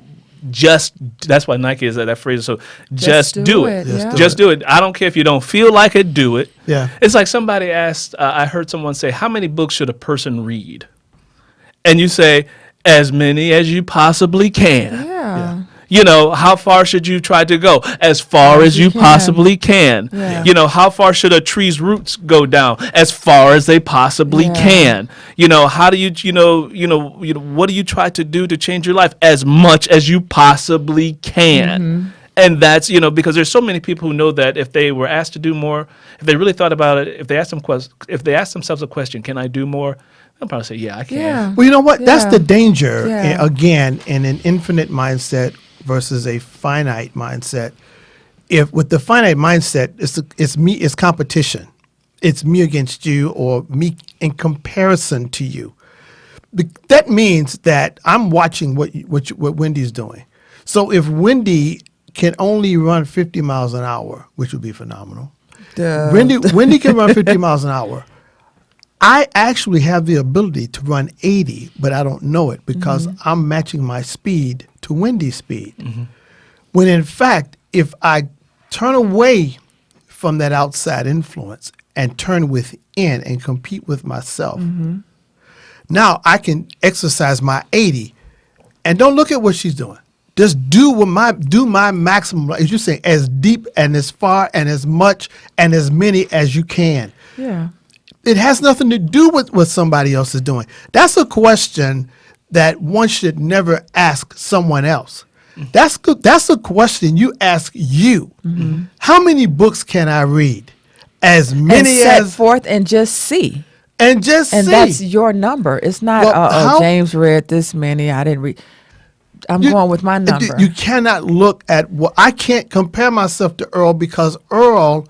D: That's why Nike is that phrase. So just do it. Just do it. I don't care if you don't feel like it, do it.
A: Yeah.
D: It's like somebody asked, I heard someone say, how many books should a person read? And you say, as many as you possibly can.
B: Yeah.
D: How far should you try to go? As far as you possibly can.
B: Yeah.
D: How far should a tree's roots go down? As far as they possibly can. How do you, what do you try to do to change your life? As much as you possibly can. Mm-hmm. And that's, because there's so many people who know that if they were asked to do more, if they really thought about it, if they asked themselves a question, can I do more? They'll probably say, yeah, I can.
B: Yeah.
A: Well, you know what? That's the danger,
B: Yeah.
A: again, in an infinite mindset versus a finite mindset. If with the finite mindset, it's competition. It's me against you, or me in comparison to you. That means that I'm watching what Wendy's doing. So if Wendy can only run 50 miles an hour, which would be phenomenal. Wendy can run 50 miles an hour. I actually have the ability to run 80, but I don't know it because I'm matching my speed to Wendy's speed. Mm-hmm. When in fact, if I turn away from that outside influence and turn within and compete with myself, now I can exercise my 80 and don't look at what she's doing. Just do my maximum, as you say, as deep and as far and as much and as many as you can.
B: Yeah.
A: It has nothing to do with what somebody else is doing. That's a question that one should never ask someone else. That's a question you ask you. Mm-hmm. How many books can I read? As many
B: and set forth and just see.
A: And
B: that's your number. It's not, James read this many, I didn't read. I'm going with my number.
A: You cannot look at I can't compare myself to Earl because Earl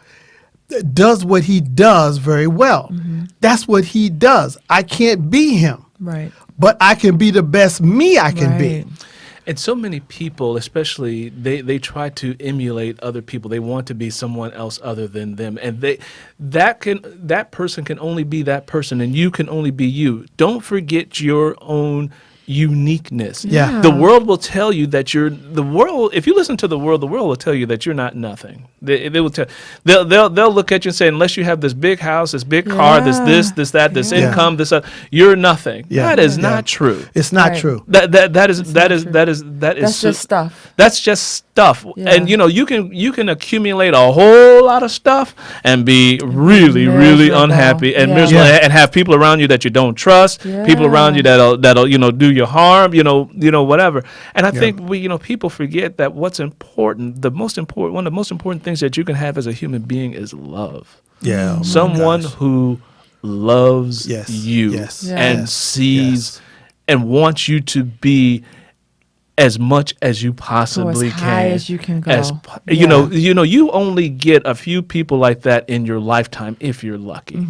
A: does what he does very well. Mm-hmm. That's what he does. I can't be him.
B: Right.
A: But I can be the best me I can be.
D: And so many people, especially, they try to emulate other people. They want to be someone else other than them. And that person can only be that person, and you can only be you. Don't forget your own uniqueness.
A: Yeah.
D: The world will tell you that if you listen to the world will tell you that you're not nothing. They will tell, they'll look at you and say, unless you have this big house, this big car, this income, this you're nothing. Yeah. That is not true.
A: It's not true.
B: That's just stuff.
D: That's just stuff.
B: Yeah.
D: And you can accumulate a whole lot of stuff and be really unhappy and miserable and have people around you that you don't trust, people around you that'll do you harm, whatever. And I think people forget that one of the most important things that you can have as a human being is love.
A: Yeah.
D: Someone who loves you and sees and wants you to be as much as you possibly
B: as high as you can go.
D: You know, you only get a few people like that in your lifetime if you're lucky.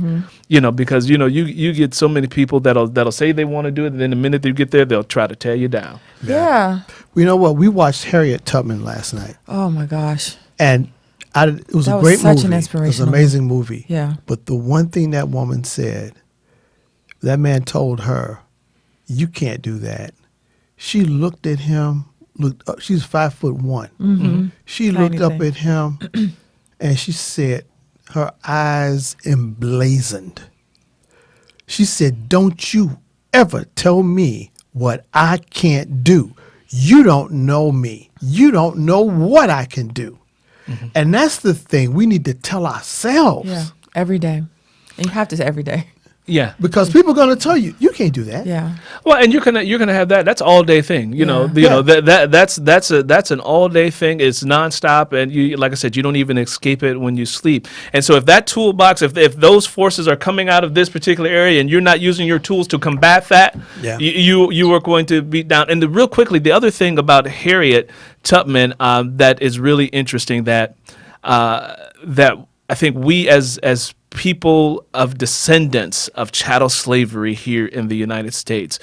D: You know, because you get so many people that'll say they want to do it, and then the minute they get there, they'll try to tear you down.
B: Yeah.
A: You know what? We watched Harriet Tubman last night,
B: Oh my gosh.
A: and it was
B: That
A: a
B: was
A: great
B: such
A: movie.
B: an
A: It was an
B: inspirational
A: amazing movie.
B: Yeah.
A: But the one thing that woman said, that man told her, "You can't do that." She looked at him. Looked up. She's 5'1". She
B: Tiny
A: looked up
B: thing.
A: at him, and she said, her eyes emblazoned. She said, "Don't you ever tell me what I can't do. You don't know me. You don't know what I can do." And that's the thing we need to tell ourselves.
B: Yeah. Every day. And you have to say every day.
D: Yeah.
A: Because people are going to tell you, you can't do that.
B: Yeah.
D: Well, and you're gonna have that. That's all day thing. You know.
B: Yeah.
D: That's an all day thing. It's nonstop, and you, like I said, you don't even escape it when you sleep. And so, if that toolbox, if those forces are coming out of this particular area, and you're not using your tools to combat that,
A: Yeah.
D: you are going to be down. And real quickly, the other thing about Harriet Tubman that is really interesting that I think we as people of descendants of chattel slavery here in the United States,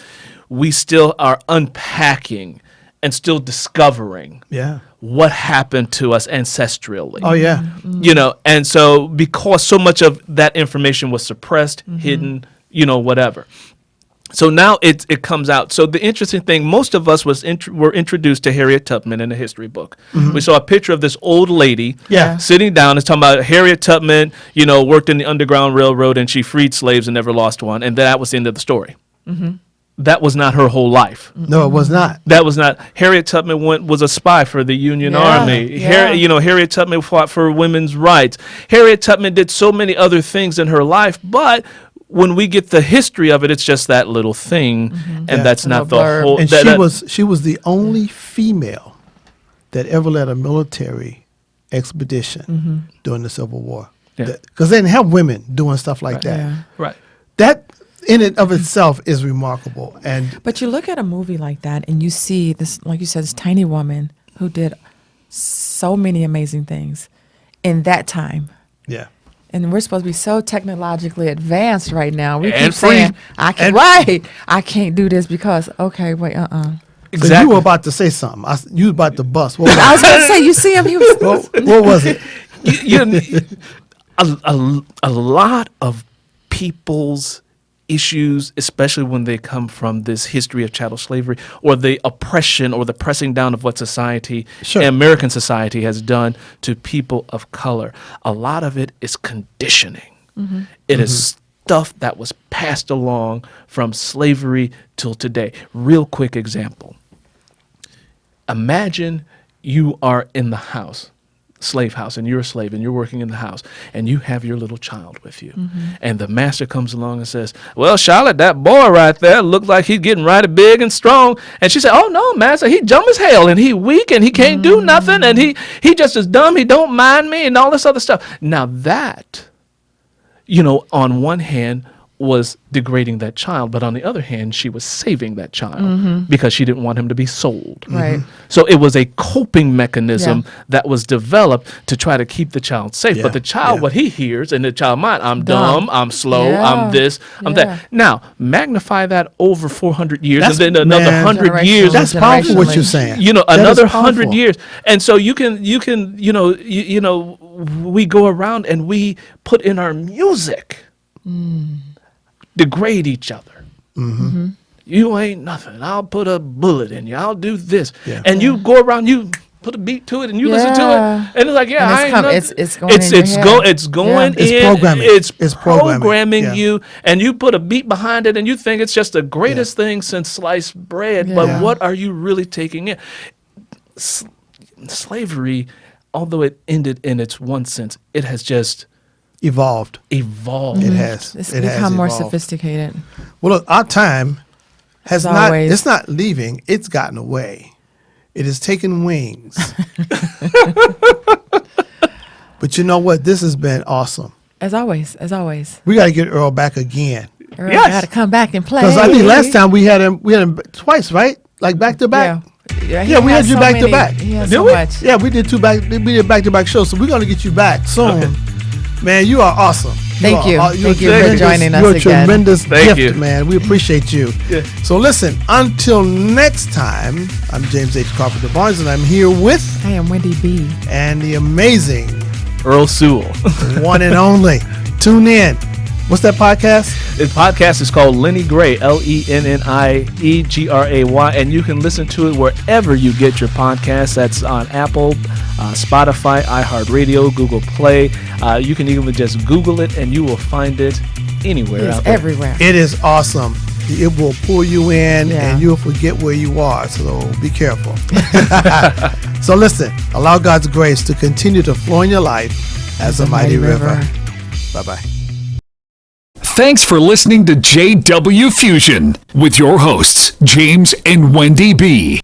D: we still are unpacking and still discovering
A: Yeah.
D: what happened to us ancestrally.
A: Oh, yeah.
D: You know, and so because so much of that information was suppressed, hidden, whatever. So now it comes out. So the interesting thing, most of us were introduced to Harriet Tubman in a history book. We saw a picture of this old lady
A: Yeah.
D: sitting down. It's talking about Harriet Tubman, worked in the Underground Railroad and she freed slaves and never lost one. And that was the end of the story. That was not her whole life.
A: No, it was not.
D: That was not. Harriet Tubman was a spy for the Union Army.
B: Yeah.
D: Harriet Tubman fought for women's rights. Harriet Tubman did so many other things in her life, but when we get the history of it, it's just that little thing, and
A: Yeah.
D: that's not the
B: blurb.
D: whole.
A: And she was the only female that ever led a military expedition during the Civil War.
D: Yeah.
A: Because they didn't have women doing stuff like that.
B: Yeah.
D: right.
A: That in and of itself is remarkable. And
B: But you look at a movie like that and you see this, like you said, this tiny woman who did so many amazing things in that time.
A: yeah.
B: And we're supposed to be so technologically advanced right now. We
D: And
B: keep saying,
D: free.
B: I can't, I can't do this because, okay, wait,
A: So
D: Exactly.
A: you were about to say something. You were about to bust. What was,
B: I was going to say, you see him, he was,
A: what was it?
D: A lot of people's issues, especially when they come from this history of chattel slavery or the oppression or the pressing down of what society,
A: Sure.
D: American society has done to people of color. A lot of it is conditioning. It is stuff that was passed along from slavery till today. Real quick example. Imagine you are in the house, slave house, and you're a slave and you're working in the house and you have your little child with you. And the master comes along and says, "Well, Charlotte, that boy right there looks like he's getting right big and strong." And she said, "Oh no, master, he dumb as hell and he weak and he can't do nothing and he just as dumb, he don't mind me," and all this other stuff. Now that, on one hand was degrading that child, but on the other hand, she was saving that child because she didn't want him to be sold.
B: Right.
D: So it was a coping mechanism that was developed to try to keep the child safe.
A: Yeah,
D: But the child,
A: yeah.
D: what he hears in the child mind, I'm dumb, I'm slow,
B: Yeah,
D: I'm this, I'm
B: yeah.
D: that. Now, magnify that over 400 years
A: That's-
D: and then another
A: man,
D: 100 years.
A: That's powerful what
B: Generationally.
A: you're saying.
D: Another
A: That is
D: 100
A: powerful.
D: years. And so you can we go around and we put in our music, degrade each other. You ain't nothing. I'll put a bullet in you. I'll do this.
A: Yeah.
D: And you go around, you put a beat to it and you listen to
B: Yeah.
D: it. And it's like, yeah,
B: And
D: I ain't nothing.
B: it's going in your head.
D: It's going
A: It's
D: in.
A: programming.
D: It's
A: It's programming.
D: programming
A: Yeah.
D: you, and you put a beat behind it and you think it's just the greatest thing since sliced bread.
B: Yeah.
D: But what are you really taking in? Slavery, although it ended in its one sense, it has just
A: Evolved.
D: evolved.
A: It has.
B: it's
A: It has
B: become more
A: evolved.
B: sophisticated.
A: Well, look, our time has
B: As
A: not.
B: always.
A: It's not leaving. It's gotten away. It has taken wings. But you know what? This has been awesome.
B: As always.
A: We got to get Earl back again.
B: Earl
D: Yes.
B: got to come back and play.
A: Because I think last time we had him twice, right? Like back to back.
B: Yeah,
A: we had you
B: so
A: back to
B: many-
A: back.
B: He has
A: Did
B: so
A: we?
B: much.
A: Yeah, we did back to back shows. So we're gonna get you back soon.
D: Okay.
A: Man, you are awesome.
B: Thank you.
A: You're
B: Thank you for joining us
A: You're a
B: again.
A: tremendous
D: Thank
A: gift,
D: you.
A: man. We appreciate you.
D: Yeah.
A: So listen, until next time, I'm James H. Carpenter Barnes, and I'm here with
B: I am Wendy B.
A: and the amazing
D: Earl Sewell.
A: one and only. Tune in. What's that podcast?
D: The podcast is called Lenny Gray, LENNIEGRAY, and you can listen to it wherever you get your podcasts. That's on Apple, Spotify, iHeartRadio, Google Play. You can even just Google it, and you will find it anywhere
B: It's
D: out there.
B: everywhere.
A: It is awesome. It will pull you in,
B: Yeah.
A: and you'll forget where you are. So be careful. So listen, allow God's grace to continue to flow in your life as a mighty river. Bye-bye.
C: Thanks for listening to JW Fusion with your hosts, James and Wendy B.